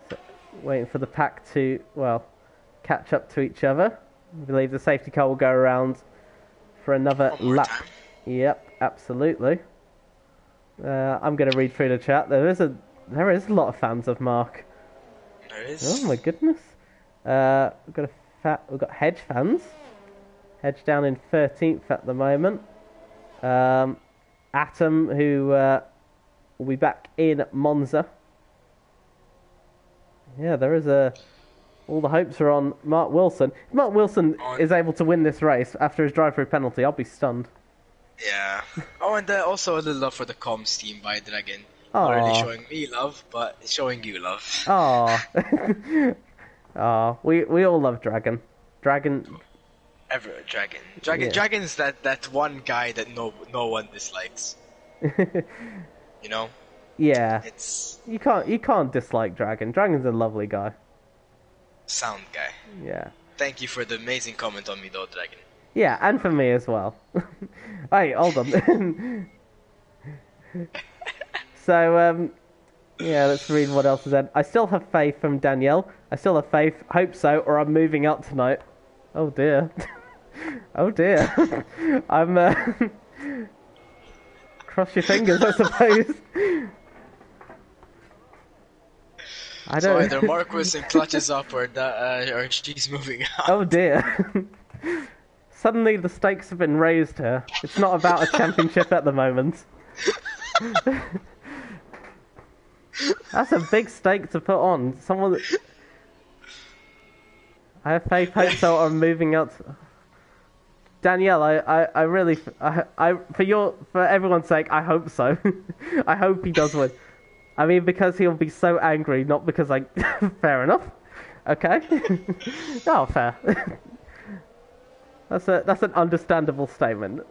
So, waiting for the pack to, well, catch up to each other. I believe the safety car will go around for another lap. Time. Yep, absolutely. I'm going to read through the chat. There is a lot of fans of Mark. There is. Oh my goodness. We've got Hedge fans. Hedge down in 13th at the moment. Atom, who will be back in Monza. Yeah, there is all the hopes are on Mark Wilson. If Mark Wilson is able to win this race after his drive-through penalty, I'll be stunned. Yeah. Oh, and also a little love for the comms team by Dragon. Aww. Not really showing me love, but showing you love. Oh. Oh, we all love Dragon. Dragon. Dragon. Yeah. Dragon's that one guy that no one dislikes. You know? Yeah. It's You can't dislike Dragon. Dragon's a lovely guy. sound guy. Yeah. Thank you for the amazing comment on me though, Dragon. Yeah, and for me as well. Hey, hold on. So, yeah, let's read what else is said. I still have faith from Danielle. I still have faith. Hope so, or I'm moving out tonight. Oh dear. Oh dear. I'm, cross your fingers, I suppose. I don't... So either Marquis and clutches up or she's moving out. Oh dear. Suddenly the stakes have been raised here. It's not about a championship at the moment. That's a big stake to put on. Someone... I have faith, hope so, I'm moving out. Danielle, I really... for everyone's sake, I hope so. I hope he does win. I mean, because he'll be so angry, not because I... Fair enough. Okay. Oh, fair. That's an understandable statement.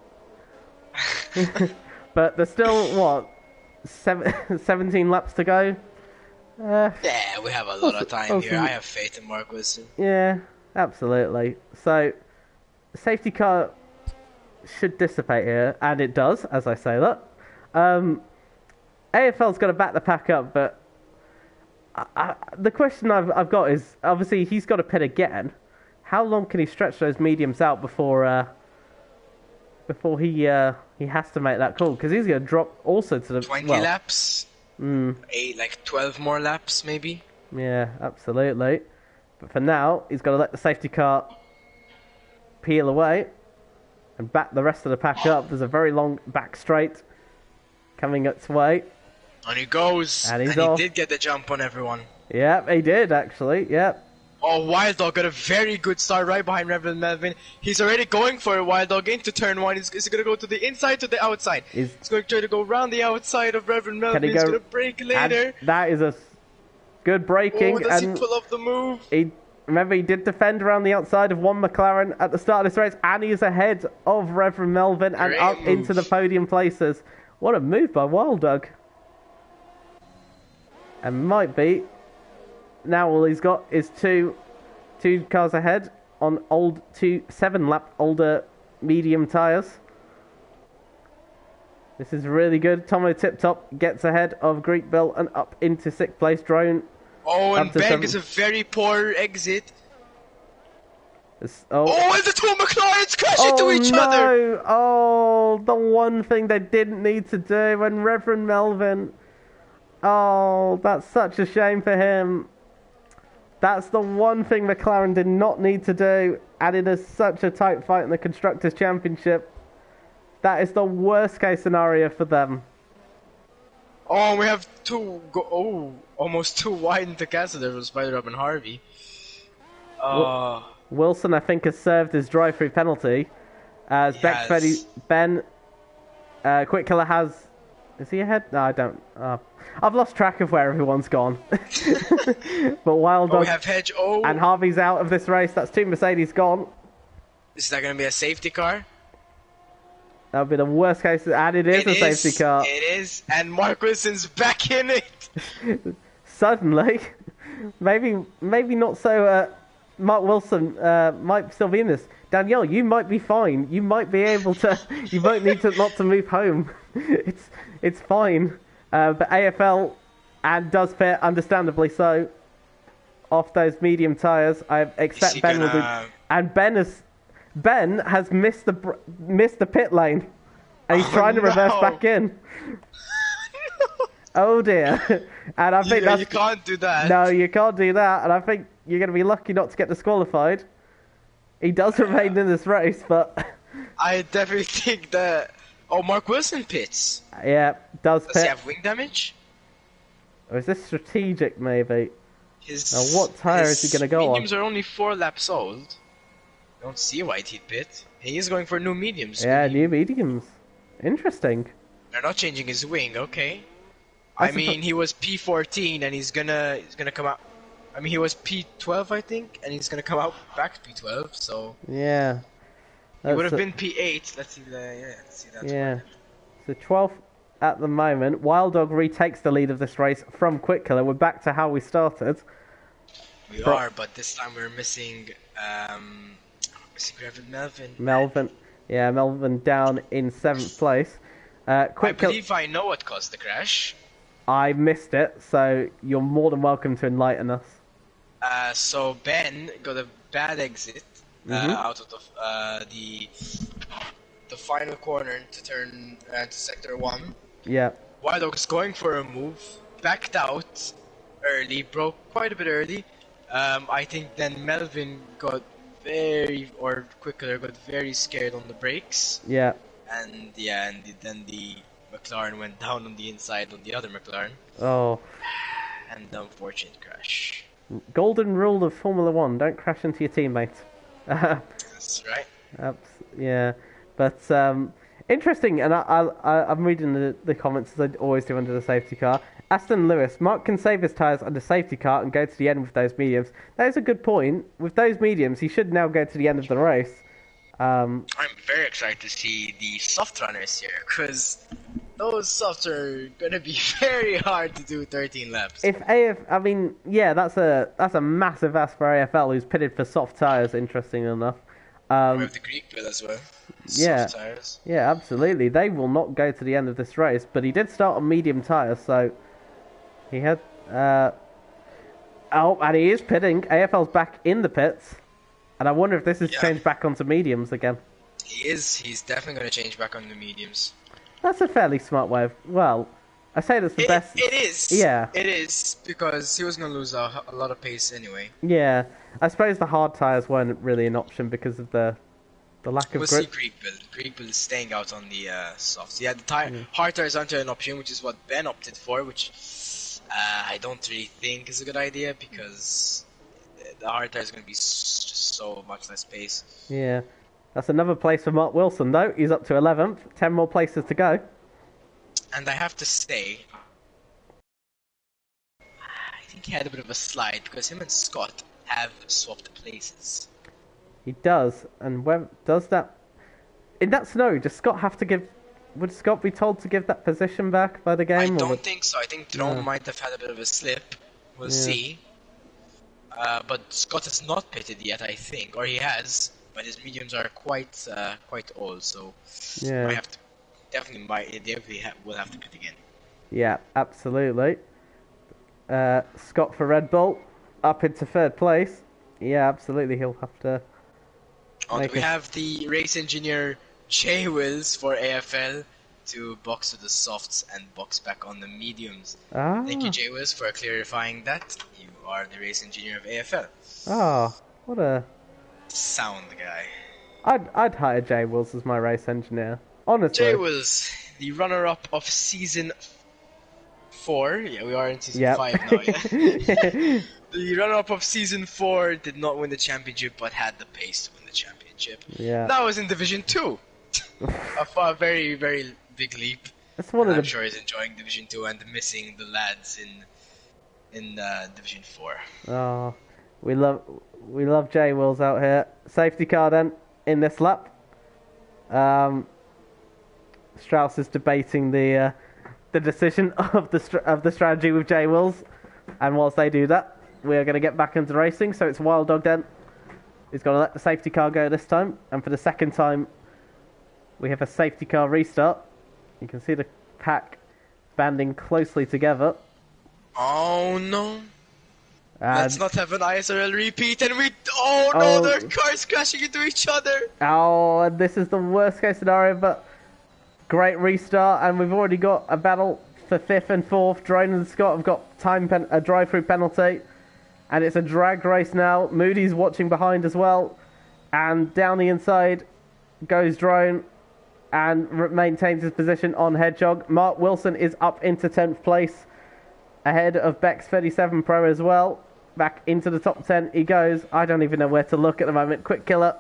But there's still, what, 17 laps to go? Yeah, we have a lot of time here. I have faith in Marquis. Yeah, absolutely. So, safety car should dissipate here, and it does, as I say that. AFL's got to back the pack up, but the question I've got is, obviously, he's got to pit again. How long can he stretch those mediums out before he has to make that call? Because he's going to drop also to the 20 laps. 12 more laps, maybe. Yeah, absolutely. But for now, he's got to let the safety car peel away and back the rest of the pack up. There's a very long back straight coming its way. And he goes. And he did get the jump on everyone. Yep, he did actually. Yep. Oh, Wild Dog got a very good start right behind Reverend Melvin. He's already going for it, Wild Dog, into turn 1. He's going to go to the inside, to the outside. He's going to try to go around the outside of Reverend Melvin. He's going to brake later. And that is a good braking. Oh, does he pull off the move? Remember, he did defend around the outside of one McLaren at the start of this race, and he's ahead of Reverend Melvin and up into the podium places. What a move by Wild Dog. And might be... Now all he's got is two cars ahead on 7-lap older medium tyres. This is really good. Tomo Tip Top gets ahead of Greek Bill and up into 6th place. Drone. Oh, and Bank is a very poor exit. And the two McLarens crash into each other! Oh, the one thing they didn't need to do when Reverend Melvin... Oh, that's such a shame for him. That's the one thing McLaren did not need to do, and it is such a tight fight in the Constructors' Championship. That is the worst case scenario for them. Oh, we have almost two wide into castle there from Spider Up and Harvey. Wilson, I think, has served his drive-through penalty. As Ben, Quick Killer has. Is he ahead? No, I don't. I've lost track of where everyone's gone. But Wild Dog we have Hedge. and Harvey's out of this race. That's two Mercedes gone. Is that going to be a safety car? That would be the worst case, and it is a safety car. It is, and Mark Wilson's back in it. Suddenly, maybe not so. Mark Wilson might still be in this. Danielle, you might be fine. You might be able to. You might need to not to move home. It's fine. But AFL and does pit, understandably so, off those medium tyres. I expect Ben will do. And Ben has missed the pit lane, and he's trying to reverse back in. Oh dear! And I think you can't do that. No, you can't do that. And I think you're going to be lucky not to get disqualified. He does remain in this race, but I definitely think that. Oh, Mark Wilson pits. Yeah, does he have wing damage? Or is this strategic? Maybe. Now, what tyre is he going to go on? Mediums are only 4 laps old. Don't see why he'd pit. He is going for new mediums. Yeah, new mediums. Interesting. They're not changing his wing, okay. I mean, he was P14 and he's gonna come out. I mean, he was P12, I think, and he's gonna come out back to P12. So yeah, he would have been P8. Let's see that. Yeah, so 12th at the moment. Wild Dog retakes the lead of this race from Quick Killer. We're back to how we started. We are, but this time we're missing. Melvin. Melvin down in 7th place. I believe I know what caused the crash. I missed it, so you're more than welcome to enlighten us. So Ben got a bad exit out of the final corner to turn to sector 1. Yeah. Wild Dog was going for a move, backed out early, broke quite a bit early. I think then Melvin got Quick Killer got very scared on the brakes. Yeah. And then the McLaren went down on the inside on the other McLaren. Oh. And the unfortunate crash. Golden rule of Formula 1, don't crash into your teammate. That's right. Yeah. But, interesting, and I'm reading the comments as I always do under the safety car. Aston Lewis, Mark can save his tyres under safety car and go to the end with those mediums. That is a good point. With those mediums, he should now go to the end of the race. I'm very excited to see the soft runners here, because those softs are gonna be very hard to do 13 laps. That's a massive ask for AFL, who's pitted for soft tyres. Interesting enough. We have the Greek bill as well. Soft tires. Yeah, absolutely. They will not go to the end of this race, but he did start on medium tyres, so he had. And he is pitting. AFL's back in the pits. And I wonder if this is changed back onto mediums again. He is. He's definitely going to change back onto mediums. That's a fairly smart way of... Well, I say that's the best... It is. Yeah. It is, because he was going to lose a lot of pace anyway. Yeah. I suppose the hard tyres weren't really an option because of the lack of grip. We'll see Greek build is staying out on the softs. Yeah, the hard tyres aren't an option, which is what Ben opted for, which I don't really think is a good idea, because the hard tyre is going to be just so much less pace. Yeah. That's another place for Mark Wilson, though. He's up to 11th. 10 more places to go. And I have to say, I think he had a bit of a slide, because him and Scott have swapped places. He does. And where does that... In that scenario, does Scott have to give... Would Scott be told to give that position back by the game? I don't think so. I think Drone might have had a bit of a slip. We'll see. But Scott has not pitted yet, I think. Or he has. But his mediums are quite old, so yeah, definitely will have to pit again. Yeah, absolutely. Scott for Red Bull up into 3rd place. Yeah, absolutely. He'll have to. We have the race engineer Jay Wills for AFL to box with the softs and box back on the mediums. Thank you, Jay Wills, for clarifying that. You are the race engineer of AFL. Oh, what a sound guy. I'd hire Jay Wills as my race engineer. Honestly. Jay Wills, the runner-up of season 4. Yeah, we are in season Yep. 5 now. Yeah. The runner-up of season 4 did not win the championship, but had the pace to win the championship. Yeah. Now is in Division 2. A very, very big leap. That's one of I'm the. sure he's enjoying Division 2 and missing the lads in Division 4. Oh, we love J Wills out here. Safety car then in this lap. Strauss is debating the decision of the strategy with J Wills, and whilst they do that, we are going to get back into racing. So it's Wild Dog then. He's going to let the safety car go this time, and for the second time, we have a safety car restart. You can see the pack banding closely together. Oh no! And Let's not have an ISRL repeat, and oh no, their cars crashing into each other. Oh, this is the worst case scenario, but great restart, and we've already got a battle for 5th and 4th. Drone and Scott have got a drive-through penalty, and it's a drag race now. Moody's watching behind as well, and down the inside goes Drone and maintains his position on Hedgehog. Mark Wilson is up into 10th place, ahead of Bex 37 Pro as well. Back into the top 10 he goes. I don't even know where to look at the moment. Quick killer.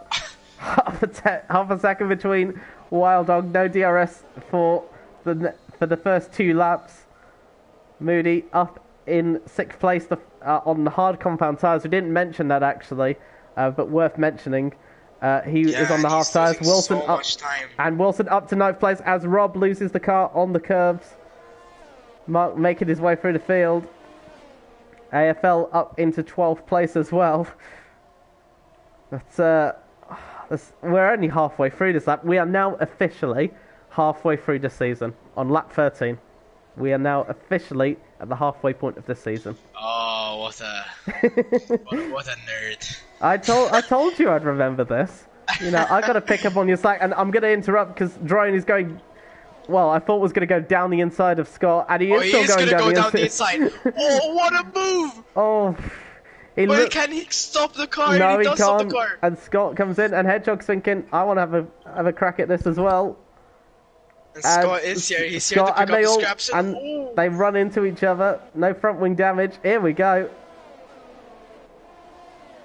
half a second between Wild Dog. No DRS for the first 2 laps. Moody up in 6th place on the hard compound tyres. We didn't mention that actually, but worth mentioning. He is on the half tyres. Wilson so up, much time. and Wilson up to 9th place as Rob loses the car on the curves. Mark making his way through the field. AFL up into 12th place as well. We're only halfway through this lap. We are now officially halfway through this season. On lap 13. We are now officially at the halfway point of this season. Oh, what a nerd. I told you I'd remember this. You know, I got to pick up on your slack, and I'm going to interrupt because Drone is going. Well, I thought was going to go down the inside of Scott, and he is still going down the inside. Oh, what a move! Oh, Wait, can he stop the car? No, he does can't. Stop the car. And Scott comes in, and Hedgehog's thinking, I want to have a crack at this as well. And Scott is here. He's here to pick up the scraps. And they run into each other. No front wing damage. Here we go.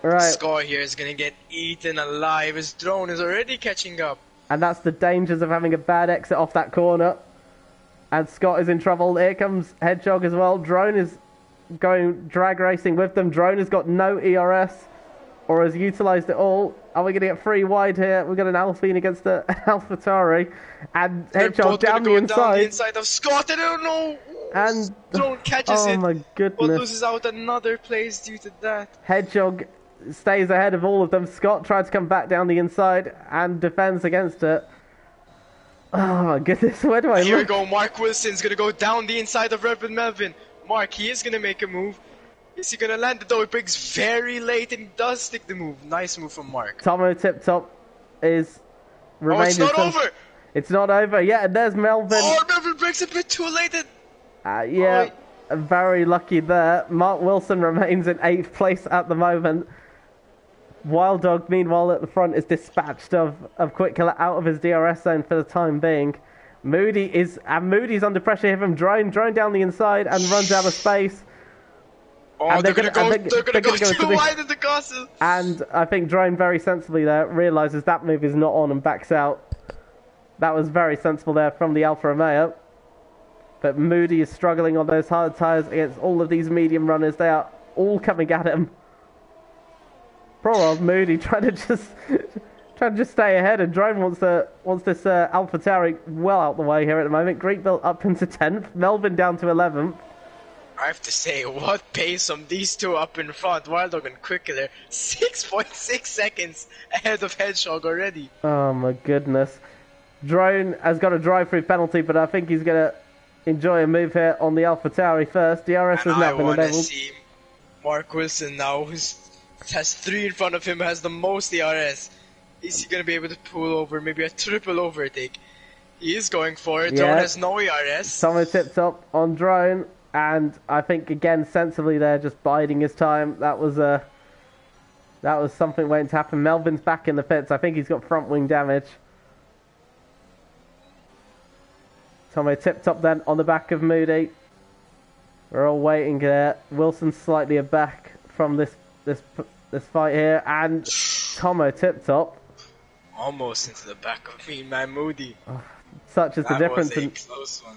Right. Scott here is going to get eaten alive. His drone is already catching up. And that's the dangers of having a bad exit off that corner. And Scott is in trouble. Here comes Hedgehog as well. Drone is going drag racing with them. Drone has got no ERS or has utilised it all. Are we going to get 3 wide here? We've got an Alpine against the AlphaTauri. And Hedgehog down the inside. Down the inside of Scott. I don't know. And Drone catches it. Oh my goodness. But loses out another place due to that. Hedgehog stays ahead of all of them. Scott tried to come back down the inside and defends against it. Oh my goodness, where do I Here look? we go, Mark Wilson's gonna go down the inside of Red Bull Melvin. Mark, he is gonna make a move. Is he gonna land it though? It breaks very late and he does stick the move. Nice move from Mark. Tomo Tip Top is remaining. Oh, it's not over! It's not over, yeah, and there's Melvin. Oh, Melvin breaks a bit too late. Yeah, very lucky there. Mark Wilson remains in 8th place at the moment. Wild Dog, meanwhile, at the front is dispatched of Quick Killer out of his DRS zone for the time being. Moody's under pressure here from Drone down the inside and runs out of space. Oh, and they're gonna go too wide in the castle. And I think Drone very sensibly there realises that move is not on and backs out. That was very sensible there from the Alfa Romeo. But Moody is struggling on those hard tyres against all of these medium runners. They are all coming at him. Poor old Moody trying to just stay ahead, and Drone wants this AlphaTauri well out the way here at the moment. Greenville up into 10th, Melvin down to 11th. I have to say, what pace from these two up in front. Wild Dog and Quick Killer, 6.6 seconds ahead of Hedgehog already. Oh my goodness. Drone has got a drive-through penalty, but I think he's going to enjoy a move here on the AlphaTauri first. DRS has not been enabled. I want to see Mark Wilson now, who has 3 in front of him, has the most DRS. Is he going to be able to pull over maybe a triple overtake? He is going for it. Yeah. Drone has no ERS. Someone tipped up on Drone, and I think again sensibly there, just biding his time. That was something waiting to happen. Melvin's back in the pits. I think he's got front wing damage. Tomo tipped up then on the back of Moody. We're all waiting there. Wilson's slightly aback from this fight here, and Tomo tip top. Almost into the back of me, man, Moody. Such is the difference. That was a close one.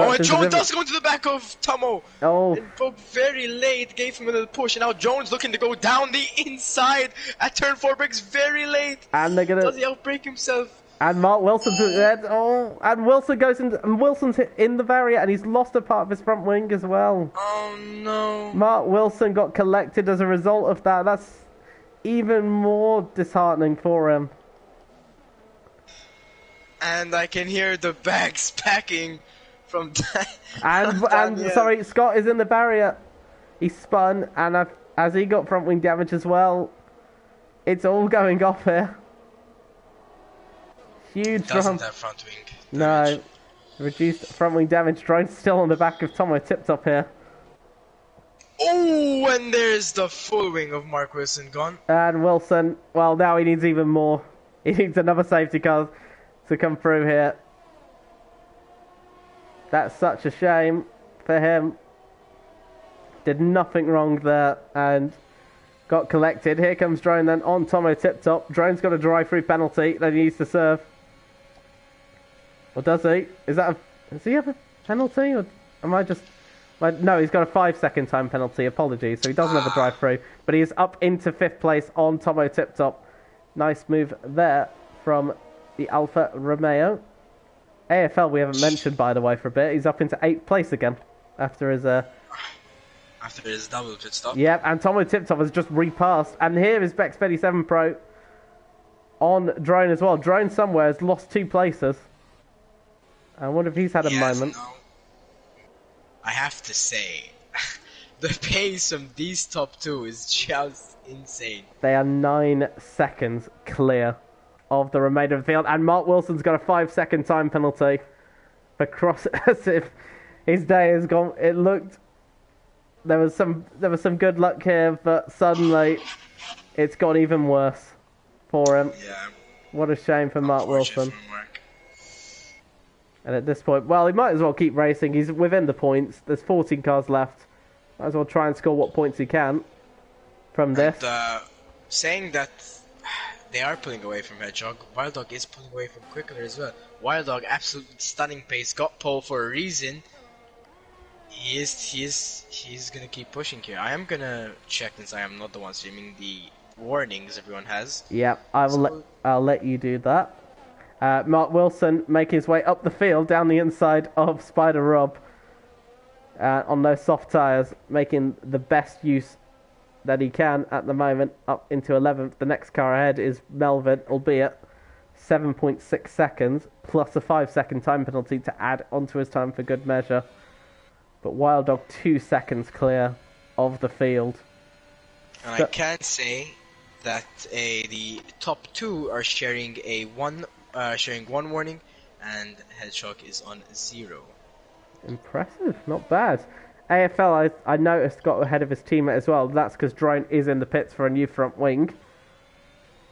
Oh, and Jones does go into the back of Tomo. Oh. And Bob very late gave him a little push, and now Jones looking to go down the inside at turn 4 bricks very late. And they're gonna. Does he outbreak himself? And Mark Wilson's dead. Oh, and Wilson goes in, and Wilson's hit in the barrier, and he's lost a part of his front wing as well. Oh no. Mark Wilson got collected as a result of that. That's even more disheartening for him. And I can hear the bags packing from and sorry, Scott is in the barrier. He spun, and as he got front wing damage as well. It's all going off here. Huge doesn't have front wing No. damage. Reduced front wing damage. Drone still on the back of Tomo tip top here. Oh, and there's the full wing of Mark Wilson gone. And Wilson, well, now he needs even more. He needs another safety car to come through here. That's such a shame for him. Did nothing wrong there and got collected. Here comes Drone then on Tomo tip top. Drone's got a drive-through penalty that he needs to serve. Or does he? Does he have a penalty? Or am I just... No, he's got a 5-second time penalty. Apologies. So he doesn't have a drive-through. But he is up into 5th place on Tomo tip top. Nice move there from the Alfa Romeo. AFL we haven't mentioned, by the way, for a bit. He's up into 8th place again after his double pit stop. Yep, and Tomo Tiptop has just repassed. And here is Bex 37 Pro on Drone as well. Drone somewhere has lost 2 places. I wonder if he's had a moment. No. I have to say, the pace from these top 2 is just insane. They are 9 seconds clear of the remainder of the field, and Mark Wilson's got a 5-second time penalty for cross as if his day has gone. It looked there was some good luck here, but suddenly it's got even worse for him. Yeah. What a shame for Mark Wilson. And at this point, well, he might as well keep racing. He's within the points. There's 14 cars left. Might as well try and score what points he can from this. And, saying that they are pulling away from Hedgehog, Wild Dog is pulling away from Quickler as well. Wild Dog, absolutely stunning pace, got pole for a reason. He's gonna keep pushing here. I am gonna check since I am not the one streaming the warnings everyone has. Yeah, I'll let you do that. Mark Wilson making his way up the field down the inside of Spider Rob on those soft tyres, making the best use that he can at the moment, up into 11th. The next car ahead is Melvin, albeit 7.6 seconds, plus a 5-second time penalty to add onto his time for good measure. But Wild Dog 2 seconds clear of the field. And I can say that the top 2 are sharing one warning, and Hedgehog is on 0. Impressive, not bad. AFL, I noticed, got ahead of his teammate as well. That's because Drone is in the pits for a new front wing.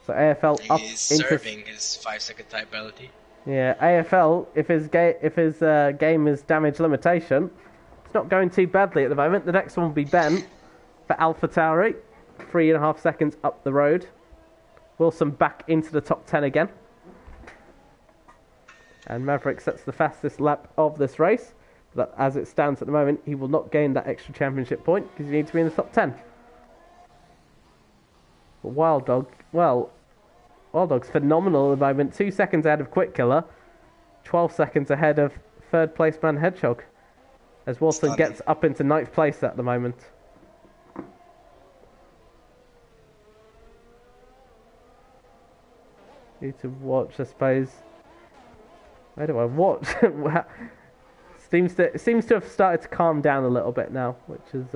So AFL up He's into serving his 5-second time penalty. Yeah, AFL. If his game is damage limitation, it's not going too badly at the moment. The next one will be Ben for AlphaTauri, 3.5 seconds up the road. Wilson back into the top 10 again, and Maverick sets the fastest lap of this race. But as it stands at the moment, he will not gain that extra championship point because he needs to be in the top 10. But Wild Dog, well, Wild Dog's phenomenal at the moment. 2 seconds ahead of Quick Killer, 12 seconds ahead of third place man Hedgehog, as Wilson gets up into 9th place at the moment. Need to watch, I suppose. Where do I watch? Seems to have started to calm down a little bit now, which is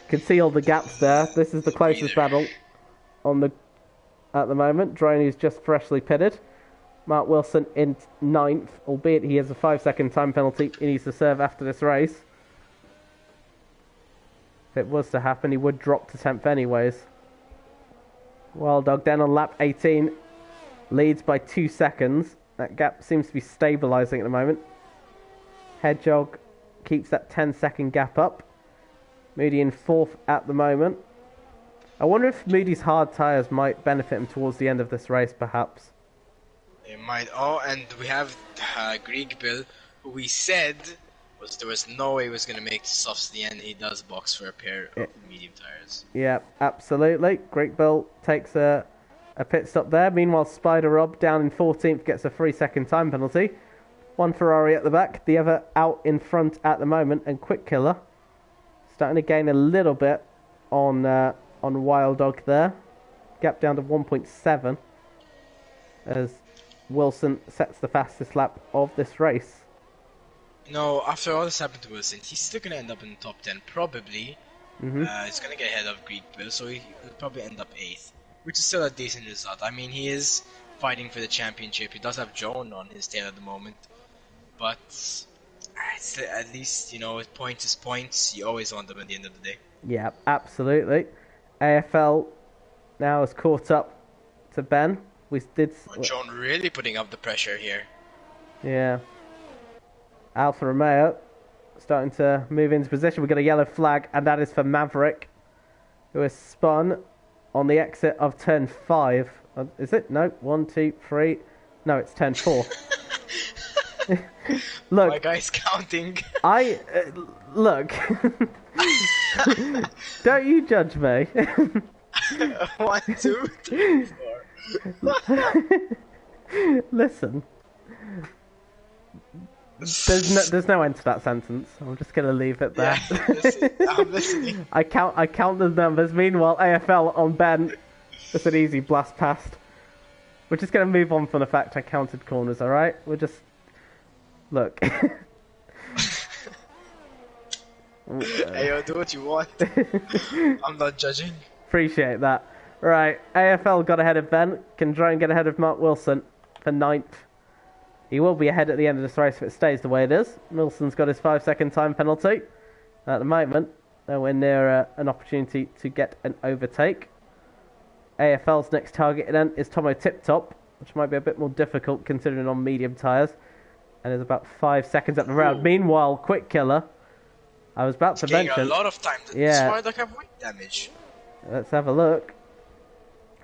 can see all the gaps there. This is the closest battle at the moment. Drone is just freshly pitted. Mark Wilson in 9th, albeit he has a 5-second time penalty he needs to serve after this race. If it was to happen, he would drop to 10th anyways. Wild Dog then on lap 18 leads by 2 seconds. That gap seems to be stabilising at the moment. Hedgehog keeps that 10-second gap up. Moody in 4th at the moment. I wonder if Moody's hard tyres might benefit him towards the end of this race, perhaps. It might. Oh, and we have Greek Bill, who we said there was no way he was going to make the softs to the end. He does box for a pair of medium tyres. Yeah, absolutely. Greek Bill takes a pit stop there. Meanwhile, Spider Rob down in 14th gets a 3-second time penalty. One Ferrari at the back, the other out in front at the moment, and Quick Killer starting to gain a little bit on Wild Dog there. Gap down to 1.7 as Wilson sets the fastest lap of this race. No, after all this happened to Wilson, he's still going to end up in the top 10, probably. He's going to get ahead of Greek Bill, so he'll probably end up 8th, which is still a decent result. I mean, he is fighting for the championship. He does have Joan on his tail at the moment, but it's, at least, you know, points is points. You always want them at the end of the day. Yeah, absolutely. AFL now has caught up to Ben. We did. Joan really putting up the pressure here. Yeah. Alfa Romeo starting to move into position. We've got a yellow flag, and that is for Maverick, who has spun on the exit of turn 5. Is it? No, 1, 2, 3. No, it's turn 4. Look, my guy's counting. Look. Don't you judge me. 1, 2, 3, 4. Listen. There's no end to that sentence. I'm just gonna leave it there. Yeah, I'm listening. I count the numbers. Meanwhile, AFL on Ben. Just an easy blast past. We're just gonna move on from the fact I counted corners. All right. We're just look. Hey, yo, do what you want. I'm not judging. Appreciate that. Right, AFL got ahead of Ben. Can try and get ahead of Mark Wilson for 9th. He will be ahead at the end of this race if it stays the way it is. Wilson's got his 5-second time penalty. At the moment, nowhere near an opportunity to get an overtake. AFL's next target then is Tomo Tip Top, which might be a bit more difficult considering on medium tyres. And is about 5 seconds up the road. Meanwhile, Quick Killer, I was about to mention. A lot of time. Yeah. That's why they have weight damage. Let's have a look.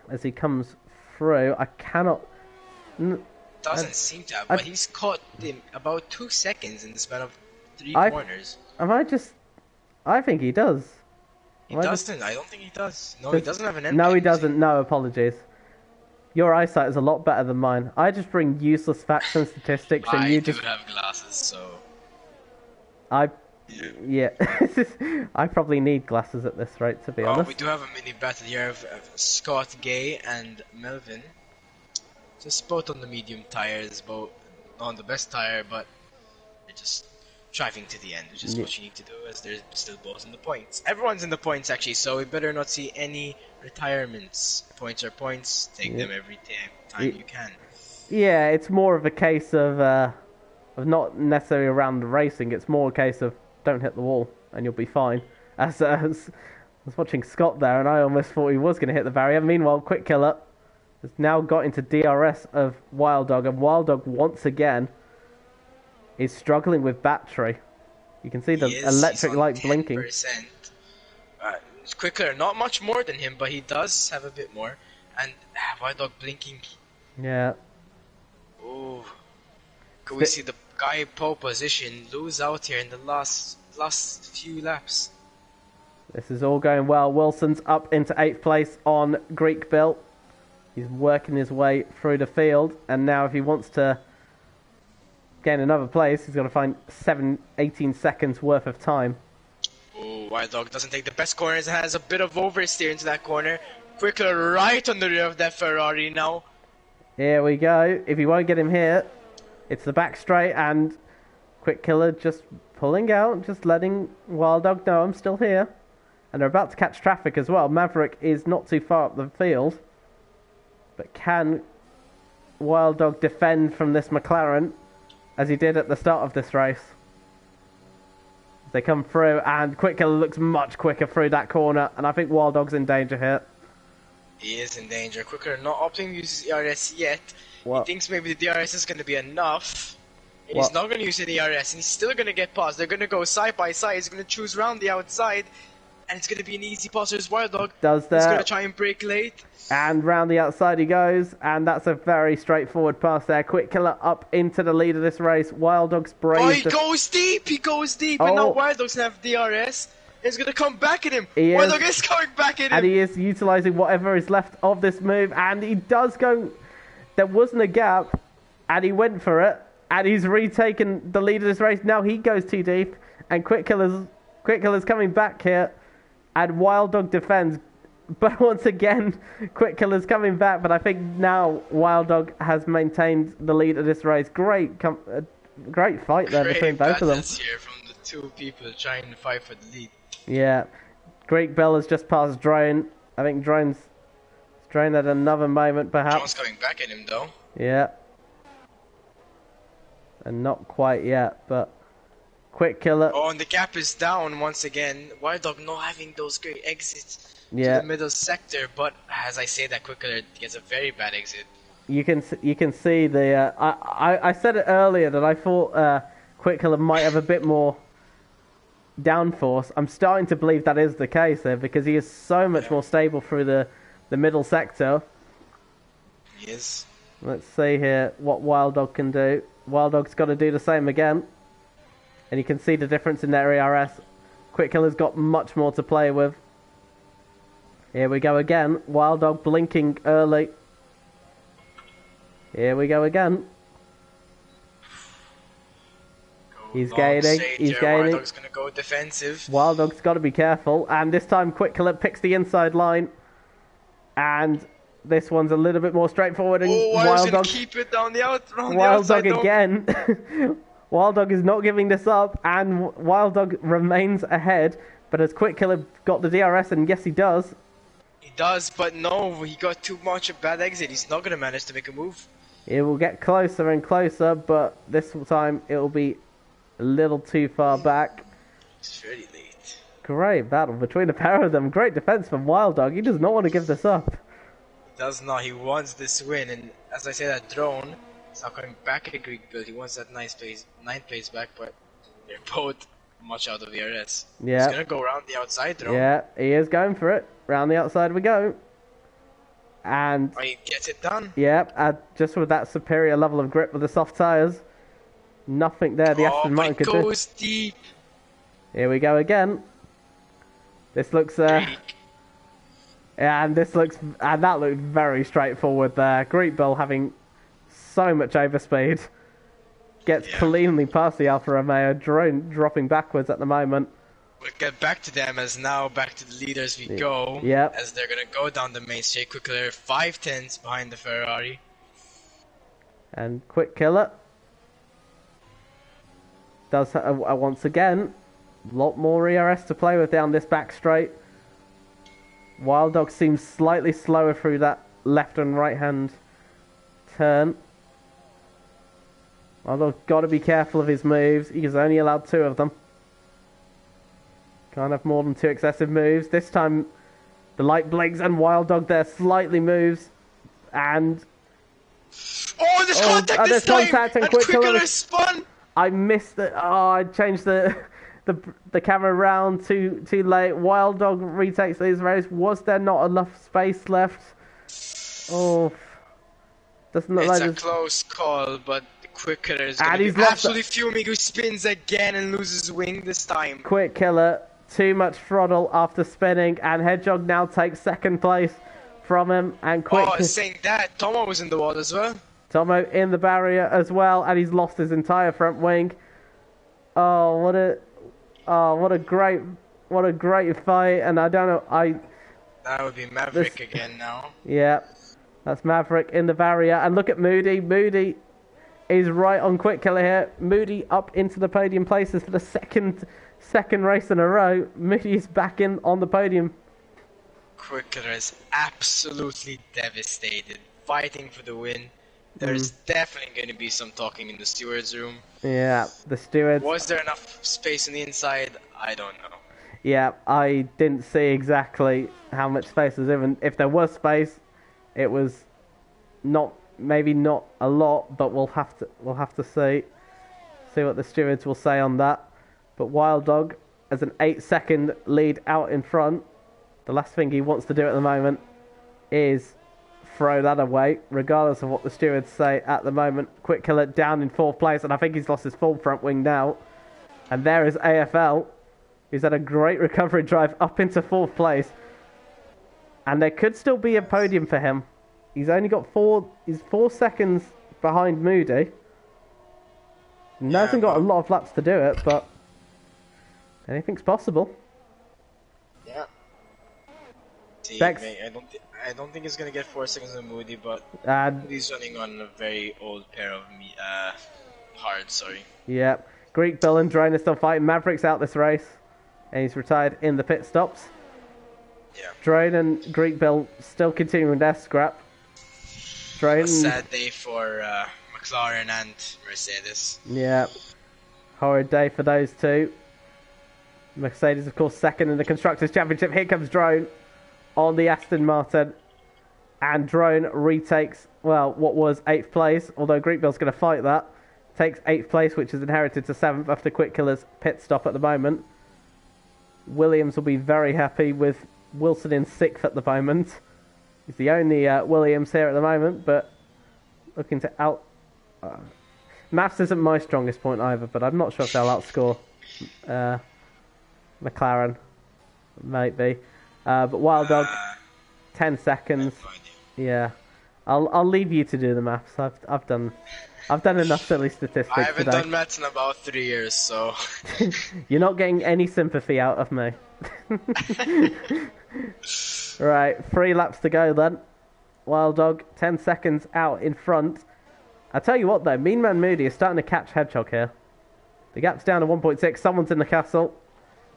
As he comes through, I cannot. Doesn't seem to have, but he's caught him about 2 seconds in the span of 3 corners. I think he does. He doesn't. I don't think he does. No, he doesn't have an end. No, he doesn't. No, apologies. Your eyesight is a lot better than mine. I just bring useless facts and statistics, and you just. I do have glasses, so. Yeah. I probably need glasses at this rate, to be honest. We do have a mini battle here of Scott Gay and Melvin. Just both on the medium tires, both on the best tire, but they're just driving to the end, which is what you need to do, as they're still both in the points. Everyone's in the points, actually, so we better not see any retirements. Points are points. Take them every time you can. Yeah, it's more of a case of not necessarily around the racing. It's more a case of don't hit the wall and you'll be fine. As I was watching Scott there, and I almost thought he was going to hit the barrier. Meanwhile, Quick Killer has now got into DRS of Wild Dog, and Wild Dog once again is struggling with battery. You can see the electric light blinking. Quick Killer, not much more than him, but he does have a bit more. And Wild Dog blinking. Yeah. Oh, could we see the guy pole position lose out here in the last few laps? This is all going well. Wilson's up into 8th place on Greek Bill. He's working his way through the field, and now if he wants to gain another place, he's got to find 18 seconds worth of time. Oh, Wild Dog doesn't take the best corners, has a bit of oversteer into that corner. Quicker right on the rear of that Ferrari now. Here we go. If he won't get him here, it's the back straight, and Quick Killer just pulling out, just letting Wild Dog know I'm still here. And they're about to catch traffic as well. Maverick is not too far up the field. But can Wild Dog defend from this McLaren as he did at the start of this race? They come through, and Quick Killer looks much quicker through that corner, and I think Wild Dog's in danger here. He is in danger. Quicker not opting to use his ERS yet. What? He thinks maybe the DRS is going to be enough. And he's not going to use the DRS, and he's still going to get paused. They're going to go side by side. He's going to choose round the outside. And it's gonna be an easy pass. There's Wild Dog. Does He's gonna that. try and break late. And round the outside he goes, and that's a very straightforward pass there. Quick Killer up into the lead of this race. Wild Dog's brave. Oh, he goes deep. He goes deep. And now Oh. Wild Dog's gonna have DRS. He's gonna come back at him. He Wild is. Dog is coming back at him. And he is utilising whatever is left of this move, and he does go. There wasn't a gap, and he went for it, and he's retaken the lead of this race. Now he goes too deep, and Quick Killer's coming back here, and Wild Dog defends. But once again, Quick Killer's coming back, but I think now Wild Dog has maintained the lead of this race. Great fight there between both of them. Here from the two people trying to fight for the lead. Yeah, Great Bell has just passed Drone. I think Drone at another moment, perhaps. Drone's coming back at him though. Yeah. And not quite yet, but Quick Killer. Oh, and the gap is down once again. Wild Dog not having those great exits to the middle sector, but as I say that, Quick Killer gets a very bad exit. You can see the. I said it earlier that I thought Quick Killer might have a bit more downforce. I'm starting to believe that is the case there because he is so much more stable through the middle sector. He is. Let's see here what Wild Dog can do. Wild Dog's got to do the same again. And you can see the difference in their ERS. Quick Killer's got much more to play with. Here we go again. Wild Dog blinking early. Here we go again. He's gaining. He's gaining. Wild Dog's gonna go defensive. Wild Dog's got to be careful. And this time Quick Killer picks the inside line. And this one's a little bit more straightforward. And Wild Dog keep it down the Wild Dog though. again. Wild Dog is not giving this up, and Wild Dog remains ahead. But has Quick Killer got the DRS? And yes, he does. He does, but no, he got too much a bad exit. He's not gonna manage to make a move. It will get closer and closer, but this time it will be a little too far back. It's very late. Great battle between the pair of them. Great defense from Wild Dog. He does not want to give this up. He does not. He wants this win, and as I say, that Drone is not coming back at Greek build. He wants that ninth place back, but they're both much out of the RS. Yeah. He's gonna go around the outside, Drone. Yeah, he is going for it. Round the outside we go. And oh, he gets it done. Yeah, just with that superior level of grip with the soft tyres. Nothing there the Aston Martin could do. Goes deep. Here we go again. This looks and that looked very straightforward there. Great Bull having so much overspeed. Gets cleanly past the Alfa Romeo. Drone dropping backwards at the moment. We'll get back to them as now back to the leaders we go. Yep. As they're gonna go down the main straight. Quick Killer 5/10 behind the Ferrari. And Quick Killer does once again a lot more ERS to play with down this back straight. Wild Dog seems slightly slower through that left and right hand turn. Wild Dog's got to be careful of his moves. He's only allowed 2 of them. Can't have more than 2 excessive moves. This time the light blinks and Wild Dog there slightly moves. And oh, there's contact this time! Contact and Quick Killer spun! I missed it. Oh, I changed the camera round too late. Wild Dog retakes these race. Was there not enough space left? Oh, doesn't look it's like a close call, but Quick Killer is gonna be absolutely fuming. Who spins again and loses wing this time? Quick Killer, too much throttle after spinning, and Hedgehog now takes 2nd place from him. And Quick. Oh, saying that, Tomo was in the wall as well. Tomo in the barrier as well, and he's lost his entire front wing. Oh, what a great fight! And I don't know, that would be Maverick again now. Yeah, that's Maverick in the barrier, and look at Moody. Moody is right on Quick Killer here. Moody up into the podium places for the second race in a row. Moody is back in on the podium. Quick Killer is absolutely devastated, fighting for the win. There's definitely going to be some talking in the stewards' room. Yeah, the stewards. Was there enough space on the inside? I don't know. Yeah, I didn't see exactly how much space was in. If there was space, it was maybe not a lot, but we'll have to see what the stewards will say on that. But Wild Dog as an 8-second lead out in front. The last thing he wants to do at the moment is throw that away, regardless of what the stewards say at the moment. Quick Killer down in 4th place, and I think he's lost his full front wing now. And there is AFL, who's had a great recovery drive up into 4th place. And there could still be a podium for him. He's only got he's 4 seconds behind Moody. He hasn't got a lot of laps to do it, but anything's possible. Yeah. See, Bex, mate, I don't think he's gonna get 4 seconds on Moody, but Moody's running on a very old pair of hard. Sorry. Yeah. Greek Bill and Drone are still fighting. Maverick's out this race, and he's retired in the pit stops. Yeah. Drone and Greek Bill still continuing their scrap. A sad day for McLaren and Mercedes. Yeah. Horrid day for those two. Mercedes, of course, second in the Constructors' Championship. Here comes Drone on the Aston Martin. And Drone retakes, well, what was 8th place, although Greek Bill's going to fight that. Takes 8th place, which is inherited to 7th after Quick Killer's pit stop at the moment. Williams will be very happy with Wilson in 6th at the moment. He's the only Williams here at the moment, but looking to out... Maths isn't my strongest point either, but I'm not sure if they'll outscore McLaren. Might be. But Wild Dog, 10 seconds. Yeah. I'll leave you to do the maths. I've done enough silly statistics today. I haven't done maths in about 3 years, so... You're not getting any sympathy out of me. Right, 3 laps to go then. Wild Dog, 10 seconds out in front. I tell you what though, Mean Man Moody is starting to catch Hedgehog here. The gap's down to 1.6. Someone's in the castle.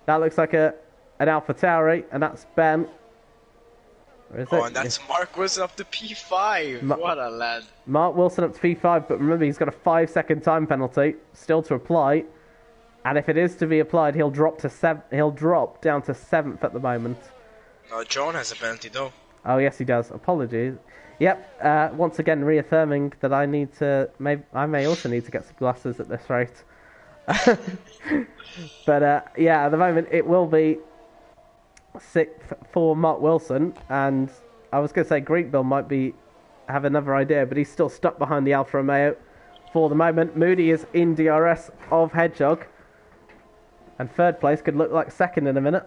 That looks like an Alpha Tauri, and that's Ben. Where is it? And that's Mark Wilson up to P5. What a lad. Mark Wilson up to P5, but remember he's got a 5-second time penalty still to apply. And if it is to be applied, he'll drop down to 7th at the moment. No, John has a penalty though. Oh yes, he does. Apologies. Yep. Once again, reaffirming that I may also need to get some glasses at this rate. But yeah, at the moment it will be 6th for Mark Wilson, and I was going to say Greek Bill might have another idea, but he's still stuck behind the Alfa Romeo for the moment. Moody is in DRS of Hedgehog, and 3rd place could look like 2nd in a minute.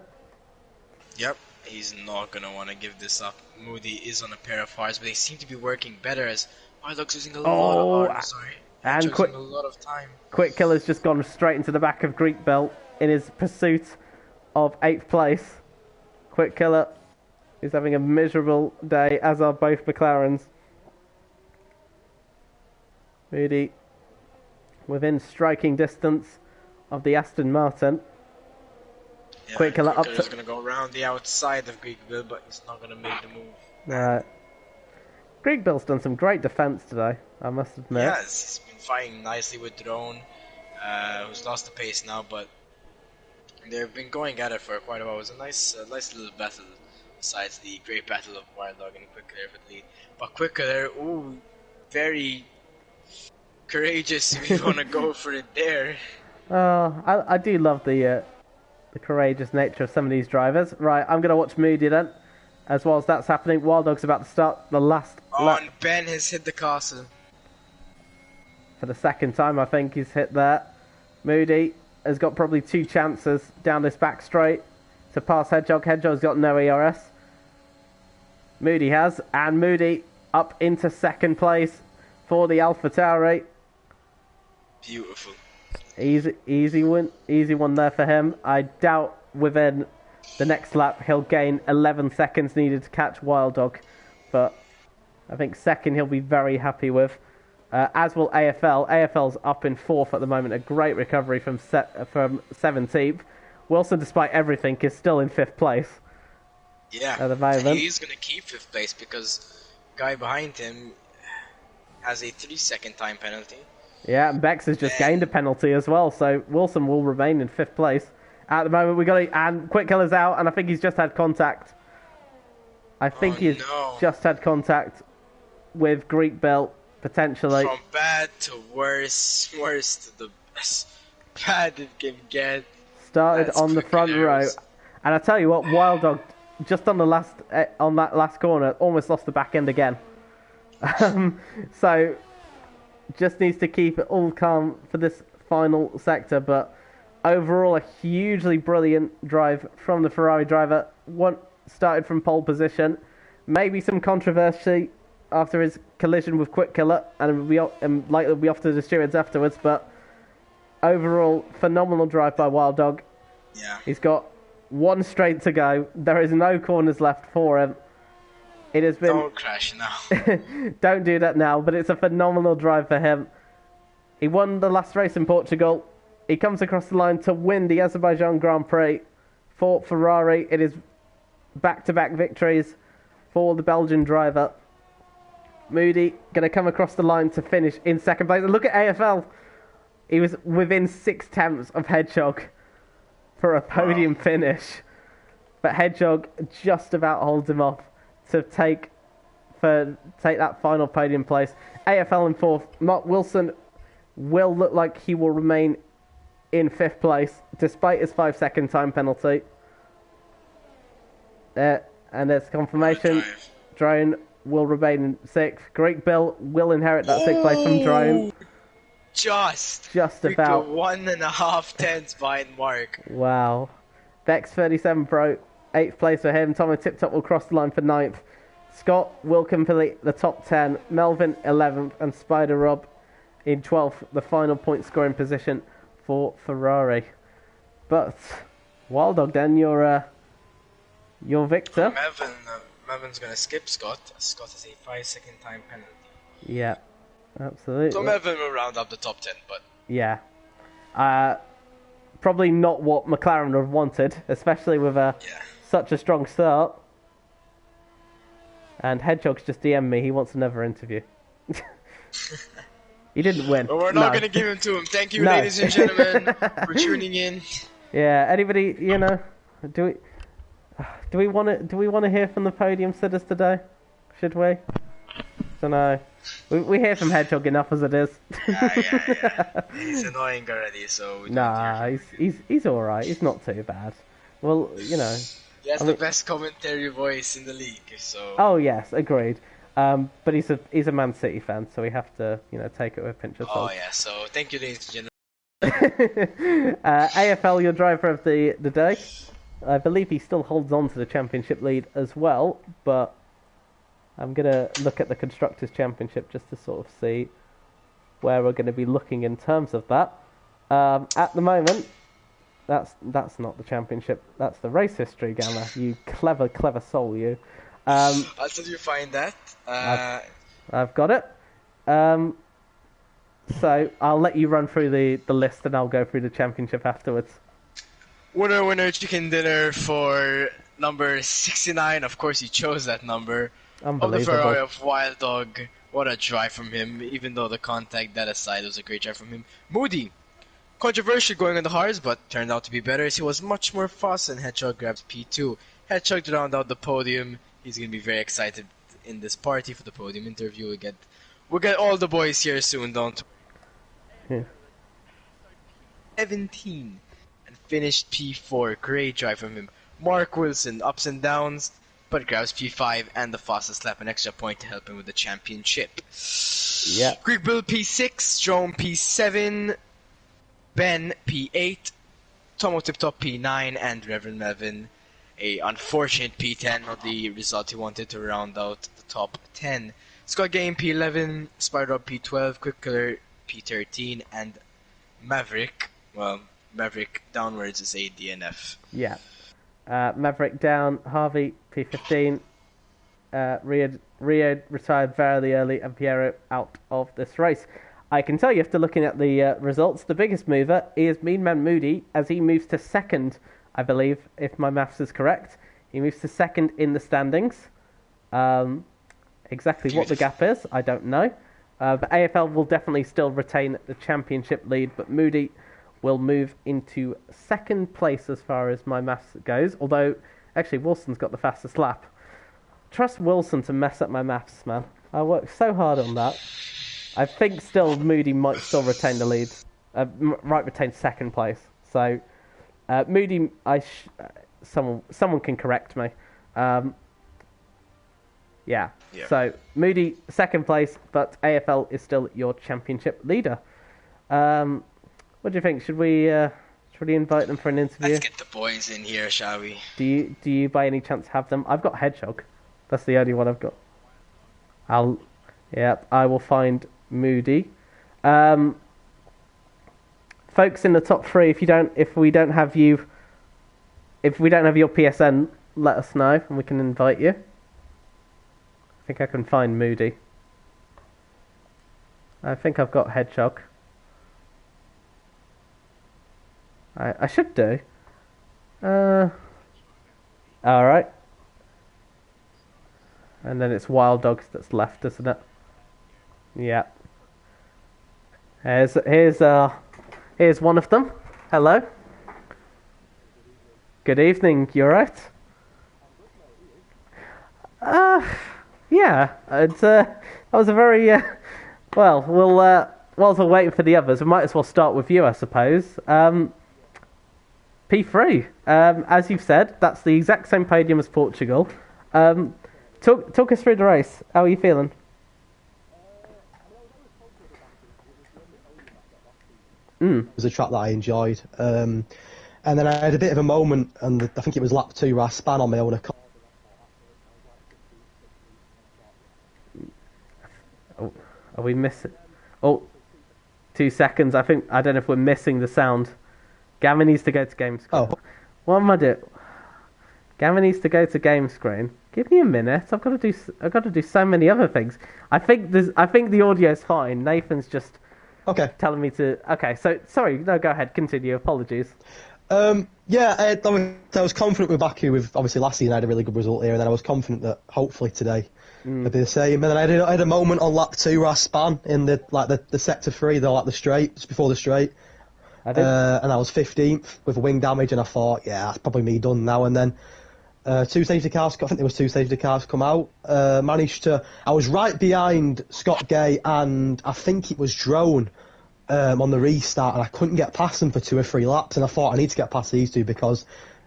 Yep. He's not going to want to give this up. Moody is on a pair of hards, but they seem to be working better as Hardlock's using a lot of and a lot of time. Quick Killer's just gone straight into the back of Greek Bill in his pursuit of 8th place. Quick Killer is having a miserable day, as are both McLarens. Moody within striking distance of the Aston Martin. Yeah, Quick Killer up to... going to go around the outside of Greek Bill, but he's not going to make the move. Right. Greek Bill's done some great defence today, I must admit. Yes, he's been fighting nicely with Drone, who's lost the pace now, but they've been going at it for quite a while. It was a nice little battle, besides the great battle of Wild Dog and Quick Killer for the lead. But Quick Killer, ooh, very courageous if you want to go for it there. Oh, I do love the courageous nature of some of these drivers. Right, I'm going to watch Moody then. As well as that's happening, Wild Dog's about to start the last lap. And Ben has hit the castle. For the 2nd time, I think he's hit there. Moody has got probably 2 chances down this back straight to pass Hedgehog. Hedgehog's got no ERS. Moody has, and Moody up into 2nd place for the Alpha Tauri. Beautiful. Easy one there for him. I doubt within the next lap he'll gain 11 seconds needed to catch Wild Dog, but I think 2nd he'll be very happy with. As will AFL. AFL's up in 4th at the moment. A great recovery from 17th. Wilson, despite everything, is still in 5th place. Yeah, at the moment. He's going to keep 5th place because guy behind him has a 3-second time penalty. Yeah, and Bex has just gained a penalty as well, so Wilson will remain in 5th place. At the moment, and Quick Killer's out, and I think he's just had contact. I think he's just had contact with Greek Bill, potentially. From bad to worse to the best. Bad it can get. started That's on the quick front row, errors. and I tell you what, Wild Dog just on that last corner almost lost the back end again. So just needs to keep it all calm for this final sector, but overall a hugely brilliant drive from the Ferrari driver. One started from pole position, maybe some controversy after his collision with Quick Killer, and likely be off to the stewards afterwards, but overall phenomenal drive by Wild Dog. Yeah. He's got one straight to go. There is no corners left for him. It has been... Don't crash now. Don't do that now, but it's a phenomenal drive for him. He won the last race in Portugal. He comes across the line to win the Azerbaijan Grand Prix for Ferrari. It is back-to-back victories for the Belgian driver. Moody going to come across the line to finish in second place. And look at AFL. He was within 6/10 of Hedgehog for a podium finish. But Hedgehog just about holds him off to take that final podium place. AFL in fourth. Mark Wilson will look like he will remain in fifth place despite his 5-second time penalty. And there's confirmation. Drone will remain in sixth. Greek Bill will inherit that sixth place from Drone. Just about 1.5 tenths behind Mark. Wow. Vex 37 Pro, 8th place for him. Tomo Tip Top will cross the line for 9th. Scott will complete the top 10. Melvin 11th and Spider Rob in 12th, the final point scoring position for Ferrari. But Wild Dog, then your victor. Melvin's gonna skip Scott. Scott has a 5-second time penalty. Yeah, absolutely. So Melvin will round up the top 10, but yeah, probably not what McLaren would have wanted, especially with such a strong start. And Hedgehog's just DM'd me. He wants another interview. He didn't win. But we're not going to give him to him. Thank you, ladies and gentlemen, for tuning in. Yeah. Anybody, do we want to hear from the podium sitters today? Should we? Don't know. We hear from Hedgehog enough as it is. Yeah. He's annoying already, so we don't hear he's all right. He's not too bad. Well, He has the best commentary voice in the league, so. Oh yes, agreed. But he's a Man City fan, so we have to take it with a pinch of salt. Oh yeah. So thank you, ladies and gentlemen. AFL, your driver of the day. I believe he still holds on to the championship lead as well, but I'm going to look at the Constructors' Championship just to sort of see where we're going to be looking in terms of that. At the moment, that's not the championship, that's the race history, Gamma. You clever soul, you. Until you find that. I've got it. So I'll let you run through the list and I'll go through the championship afterwards. Winner, chicken dinner for number 69. Of course, he chose that number. Of the Ferrari of Wild Dog. What a drive from him. Even though the contact, that aside, was a great drive from him. Moody. Controversial going on the hards, but turned out to be better as he was much more fast and Hedgehog grabs P2. Hedgehog to round out the podium. He's going to be very excited in this party for the podium interview. We'll get all the boys here soon, don't we? Yeah. 17. Finished P4, great drive from him. Mark Wilson, ups and downs, but grabs P5 and the fastest lap, an extra point to help him with the championship. Yeah. Greek Bill P6, Jerome P7, Ben P8, Tomo Tip Top P9, and Reverend Melvin a unfortunate P10, not the result he wanted to round out the top 10. Scott Game P11, Spider P12, Quick Killer P13, and Maverick, Maverick downwards is a DNF. Yeah. Maverick down, Harvey P15, Rio retired very early, and Piero out of this race. I can tell you after looking at the results, the biggest mover is Mean Man Moody, as he moves to second, I believe, if my maths is correct. He moves to second in the standings. Exactly what the gap is, I don't know. But AFL will definitely still retain the championship lead, but Moody will move into second place as far as my maths goes. Although, actually, Wilson's got the fastest lap. Trust Wilson to mess up my maths, man. I worked so hard on that. I think still Moody might still retain the lead. Retain second place. So, Moody, someone can correct me. Yeah. Yeah. So Moody, second place, but AFL is still your championship leader. What do you think? Should we invite them for an interview? Let's get the boys in here, shall we? Do you by any chance have them? I've got Hedgehog. That's the only one I've got. I will find Moody. Folks in the top three, if we don't have your PSN, let us know and we can invite you. I think I can find Moody. I think I've got Hedgehog. I should do. Alright. And then it's Wild Dogs that's left, isn't it? Yeah. Here's one of them. Hello. Good evening. You alright? Yeah. That was a very well. Whilst we're waiting for the others, we might as well start with you, I suppose. P3. As you've said, that's the exact same podium as Portugal. Talk us through the race. How are you feeling? It was a track that I enjoyed. And then I had a bit of a moment, and I think it was lap 2 where I span on my own accord. Oh, are we missing? Oh, 2 seconds. I don't know if we're missing the sound. Gavin needs to go to game screen. Oh. What am I doing? Gavin needs to go to game screen. Give me a minute. I've got to do so many other things. I think the audio's fine. Nathan's just telling me to. Okay, so sorry. No, go ahead. Continue. Apologies. I was confident with Baku. With obviously last season I had a really good result here, and then I was confident that hopefully today would be the same. And then I had a moment on lap 2 where I span in the sector 3, the straight just before the straight. And I was 15th with wing damage, and I thought, yeah, that's probably me done now. And then 2 safety cars, I think there was 2 safety cars come out. I was right behind Scott Gay, and I think it was Drone on the restart, and I couldn't get past them for 2 or 3 laps. And I thought I need to get past these 2 because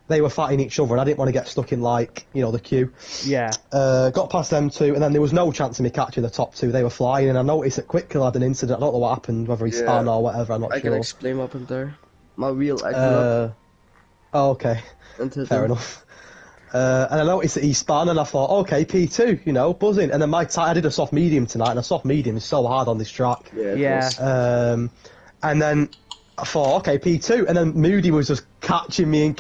they were fighting each other, and I didn't want to get stuck in the queue. Yeah. Got past them 2, and then there was no chance of me catching the top 2. They were flying, and I noticed that Quickkill had an incident. I don't know what happened, whether he spun or whatever. I'm not sure. I can explain what happened there. My wheel acted up. Oh, okay. Fair enough. And I noticed that he spun, and I thought, okay, P2, buzzing. And then I did a soft medium tonight, and a soft medium is so hard on this track. Yeah. And then I thought, okay, P2, and then Moody was just catching me, and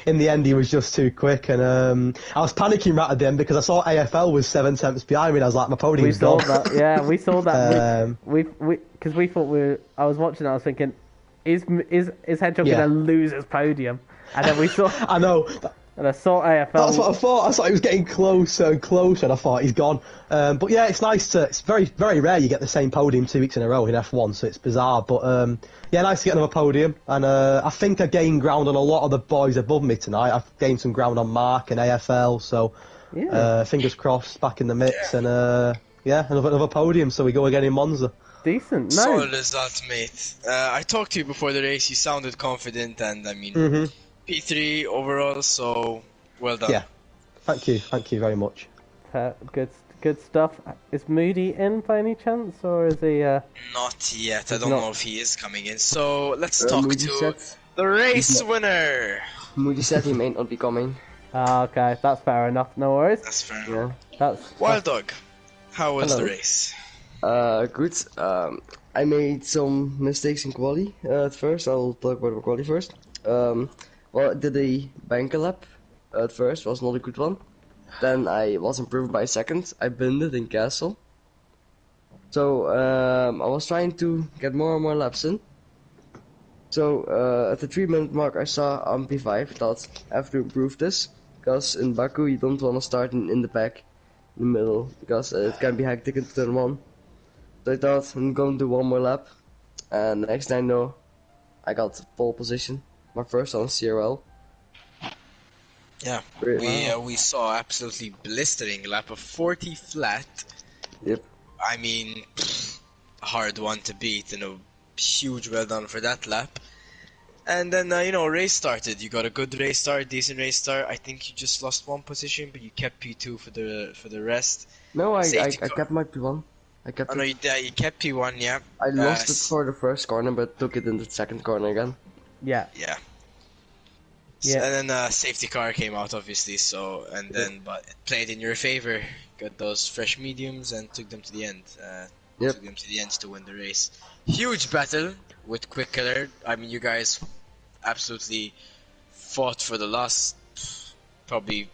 in the end he was just too quick, and I was panicking right at the end because I saw AFL was 7 tenths behind me, and I was like, my podium's gone. We saw that, yeah, we saw that. Because we thought I was watching, I was thinking, is Hedgehog going to lose his podium? And then we saw... I know. And I saw AFL. That's what I thought. I thought he was getting closer and closer, and I thought he's gone. But yeah, it's nice it's very, very rare you get the same podium 2 weeks in a row in F1, so it's bizarre. But yeah, nice to get another podium. And I think I gained ground on a lot of the boys above me tonight. I've gained some ground on Mark and AFL, so fingers crossed, back in the mix. And another podium, so we go again in Monza. Decent, no. Solid result, mate. I talked to you before the race, you sounded confident, and I mean... P3 overall, so well done. Yeah, thank you very much. Good stuff. Is Moody in by any chance, or is he? Not yet. I don't know if he is coming in. So let's talk to the race winner. Moody said he may not be coming. Okay, that's fair enough. No worries. That's fair enough. Yeah. Wild Dog, how was the race? Good. I made some mistakes in quali at first. I'll talk about the quali first. Well, I did a banker lap at first, was not a good one. Then I was improved by a second. I binned it in Castle. So I was trying to get more and more laps in. So at the 3-minute mark I saw on P5, thought I have to improve this. Because in Baku you don't want to start in the back, in the middle, because it can be hectic in turn 1. So I thought I'm going to do one more lap. And the next thing I know, I got pole position. My first on CRL. Yeah, we saw absolutely blistering lap of 40 flat. Yep. I mean, a hard one to beat, and a huge well done for that lap. And then, race started. You got a good race start, decent race start. I think you just lost one position, but you kept P2 for the rest. No, I Safety car. kept my P1. I kept Oh no, it. you kept P1, yeah. I lost it for the first corner, but took it in the second corner again. Yeah. Yeah. Yeah. And then safety car came out, obviously. So but it played in your favor. Got those fresh mediums and took them to the end. Took them to the end to win the race. Huge battle with Quick Killer. I mean, you guys absolutely fought for the last. You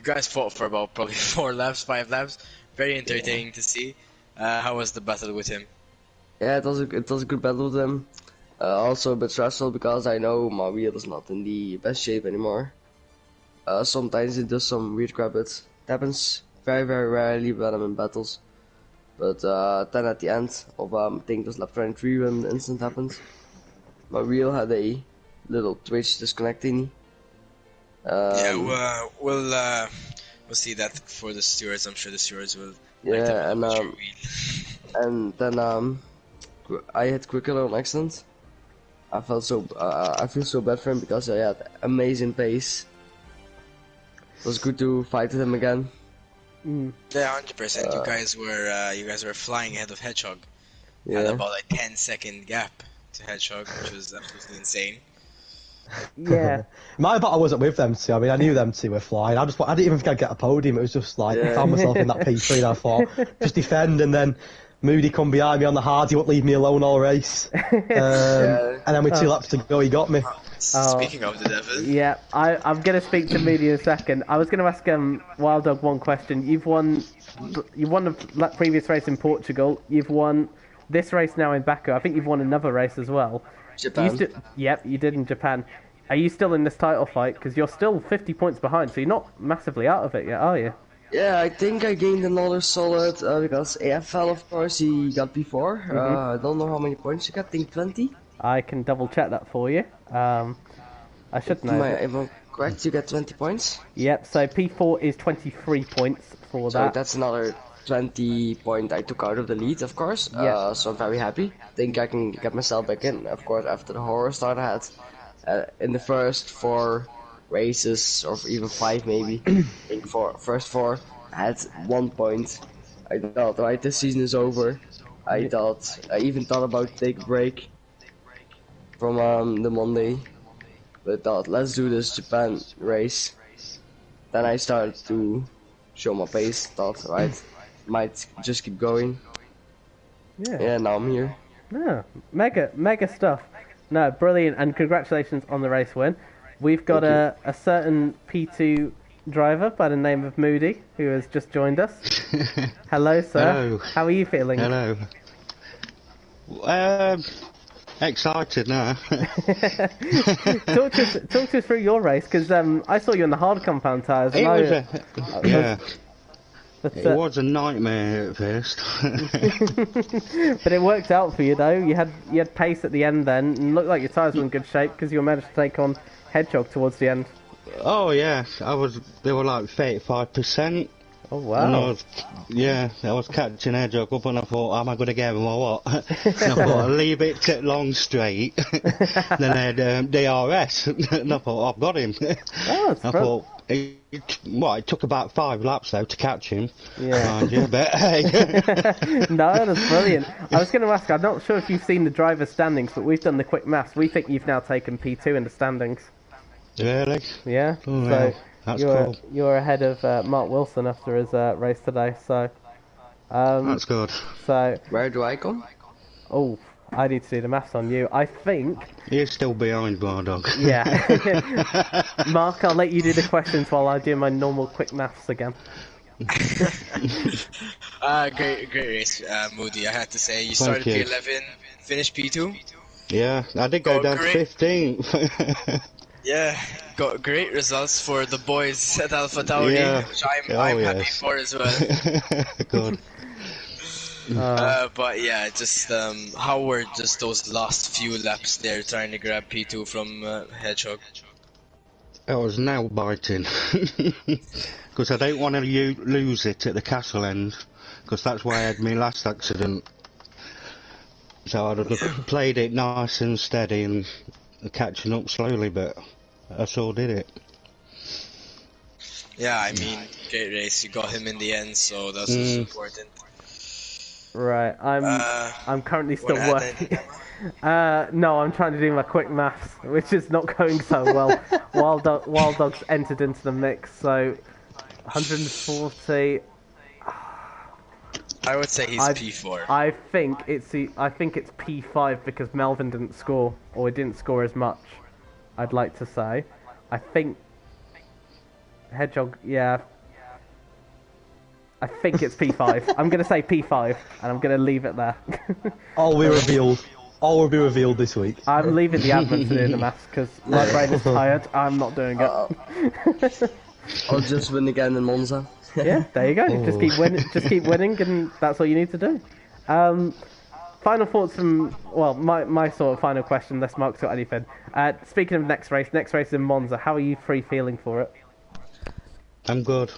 guys fought for about probably 4 laps, 5 laps. Very entertaining to see. How was the battle with him? Yeah, it was a good battle with him. Also a bit stressful because I know my wheel is not in the best shape anymore. Sometimes it does some weird crap. It happens very, very rarely when I'm in battles. But then at the end of I think it was lap 23 when the incident happened, my wheel had a little twitch disconnecting. Yeah, we'll see that for the stewards. I'm sure the stewards will. Yeah, like your wheel. and then I had quicker on accident. I feel so bad for him because I had amazing pace. It was good to fight with him again. Yeah, 100%. You guys were flying ahead of Hedgehog. Yeah. Had about a 10-second gap to Hedgehog, which was absolutely insane. Yeah. My bad I wasn't with them two. I mean, I knew them two were flying. I didn't even think I'd get a podium. It was just like, I found myself in that P3 and I thought, just defend, and then Moody come behind me on the hard, he wouldn't leave me alone all race. And then with 2 laps to go, he got me. Speaking of the devil. Yeah, I'm going to speak to Moody in a second. I was going to ask Wild Dog one question. You won the previous race in Portugal. You've won this race now in Baku. I think you've won another race as well. Japan. Yep, you did in Japan. Are you still in this title fight? Because you're still 50 points behind, so you're not massively out of it yet, are you? Yeah, I think I gained another solid because AFL, of course, he got before. I don't know how many points he got. I think 20. I can double check that for you. I should know. Am I correct? You get 20 points. Yep. So P4 is 23 points for So that. that's another 20 point I took out of the lead, of course. Yeah. So I'm very happy. Think I can get myself back in. Of course, after the horror start I had in the first 4 races, or even 5 maybe. I think first 4 I had 1 point. I thought, right, this season is over. I even thought about take a break from the Monday. But I thought, let's do this Japan race. Then I started to show my pace. Thought, right, might just keep going. Yeah, now I'm here. Yeah, mega stuff. No, brilliant, and congratulations on the race win. We've got a certain P2 driver by the name of Moody who has just joined us. Hello, sir. Hello. How are you feeling? Hello. Excited now. talk to us through your race, because I saw you in the hard compound tyres. It was a nightmare at first. But it worked out for you though. You had pace at the end then, and looked like your tyres were in good shape because you managed to take on Hedgehog towards the end. Oh yeah, they were like 35%. Oh wow. And I was catching Hedgehog up, and I thought, am I going to get him or what? And I thought, I'll leave it to long straight. Then I had DRS, and I thought, I've got him. Oh, that's thought, it took about 5 laps though to catch him. Yeah. Mind you, but hey. No, that's brilliant. I was going to ask, I'm not sure if you've seen the driver's standings, but we've done the quick maths. We think you've now taken P2 in the standings. Really? Yeah. Oh, so yeah. That's cool. You're ahead of Mark Wilson after his race today. So. That's good. So. Where do I come? Oh, I need to do the maths on you. I think. You're still behind, Bar Dog. Yeah. Mark, I'll let you do the questions while I do my normal quick maths again. Great race, Moody. I had to say, you started P11, finished P2. Yeah, I did go down to 15th. Yeah, got great results for the boys at Alpha Tauri, which I'm happy for as well. Good. But yeah, just how were just those last few laps there trying to grab P2 from Hedgehog? I was nail biting because I don't want to lose it at the castle end, because that's where I had my last accident. So I'd have played it nice and steady and catching up slowly, but I sure did it. Yeah, I mean, great race. You got him in the end, so that's what's important. Right, I'm currently still wanna add working. anything, No, I'm trying to do my quick maths, which is not going so well. Wild Dog's entered into the mix, so 140. I would say he's P4. I think it's P5 because Melvin didn't score, or he didn't score as much. I'd like to say. I think Hedgehog, yeah. I think it's P5. I'm gonna say P5, and I'm gonna leave it there. All will be revealed this week. I'm leaving the admin to do the maths because my brain is tired. I'm not doing it. I'll just win again in Monza. Yeah, there you go. Just keep winning, and that's all you need to do. Final thoughts from my sort of final question. Unless Mark's got anything. Speaking of next race in Monza. How are you three feeling for it? I'm good.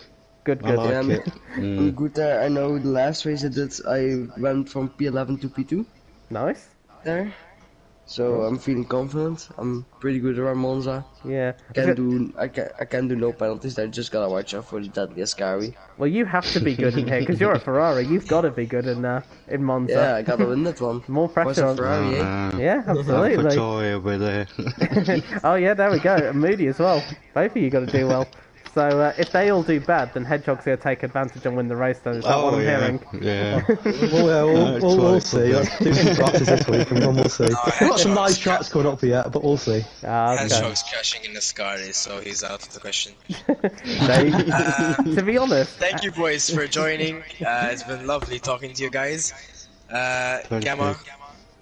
Good. I like it. I'm good there. I know the last race I did, I went from P11 to P2 Nice. there. So I'm feeling confident. I'm pretty good around Monza. Yeah. I can do no penalties there. Just gotta watch out for the deadly Ascari. Well, you have to be good in here because you're a Ferrari. You've got to be good in Monza. Yeah, I gotta win that one. More pressure on Ferrari, eh? Yeah, absolutely. Vittoria over there. Oh yeah, there we go. And Moody as well. Both of you got to do well. So if they all do bad, then Hedgehog's going to take advantage and win the race. Then is that what I'm hearing? Yeah. We'll see. Let's do some practice this week, and then we'll see. We've got some nice tracks coming up yet, but we'll see. Okay. Hedgehog's crashing in the Ascari, so he's out of the question. To be honest, Thank you, boys, for joining. It's been lovely talking to you guys. Gamma,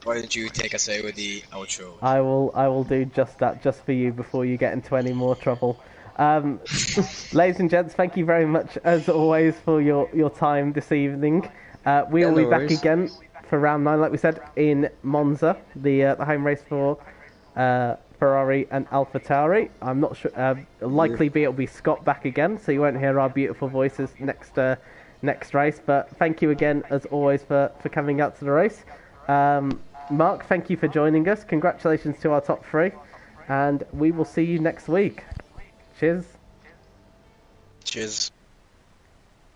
why don't you take us away with the outro? I will do just that, just for you, before you get into any more trouble. Ladies and gents, thank you very much as always for your time this evening. We will be back again for round 9, like we said, in Monza, the home race for Ferrari and AlphaTauri. I'm not sure. Likely it'll be Scott back again, so you won't hear our beautiful voices next race. But thank you again as always for coming out to the race. Mark, thank you for joining us. Congratulations to our top 3, and we will see you next week. Cheers. Cheers.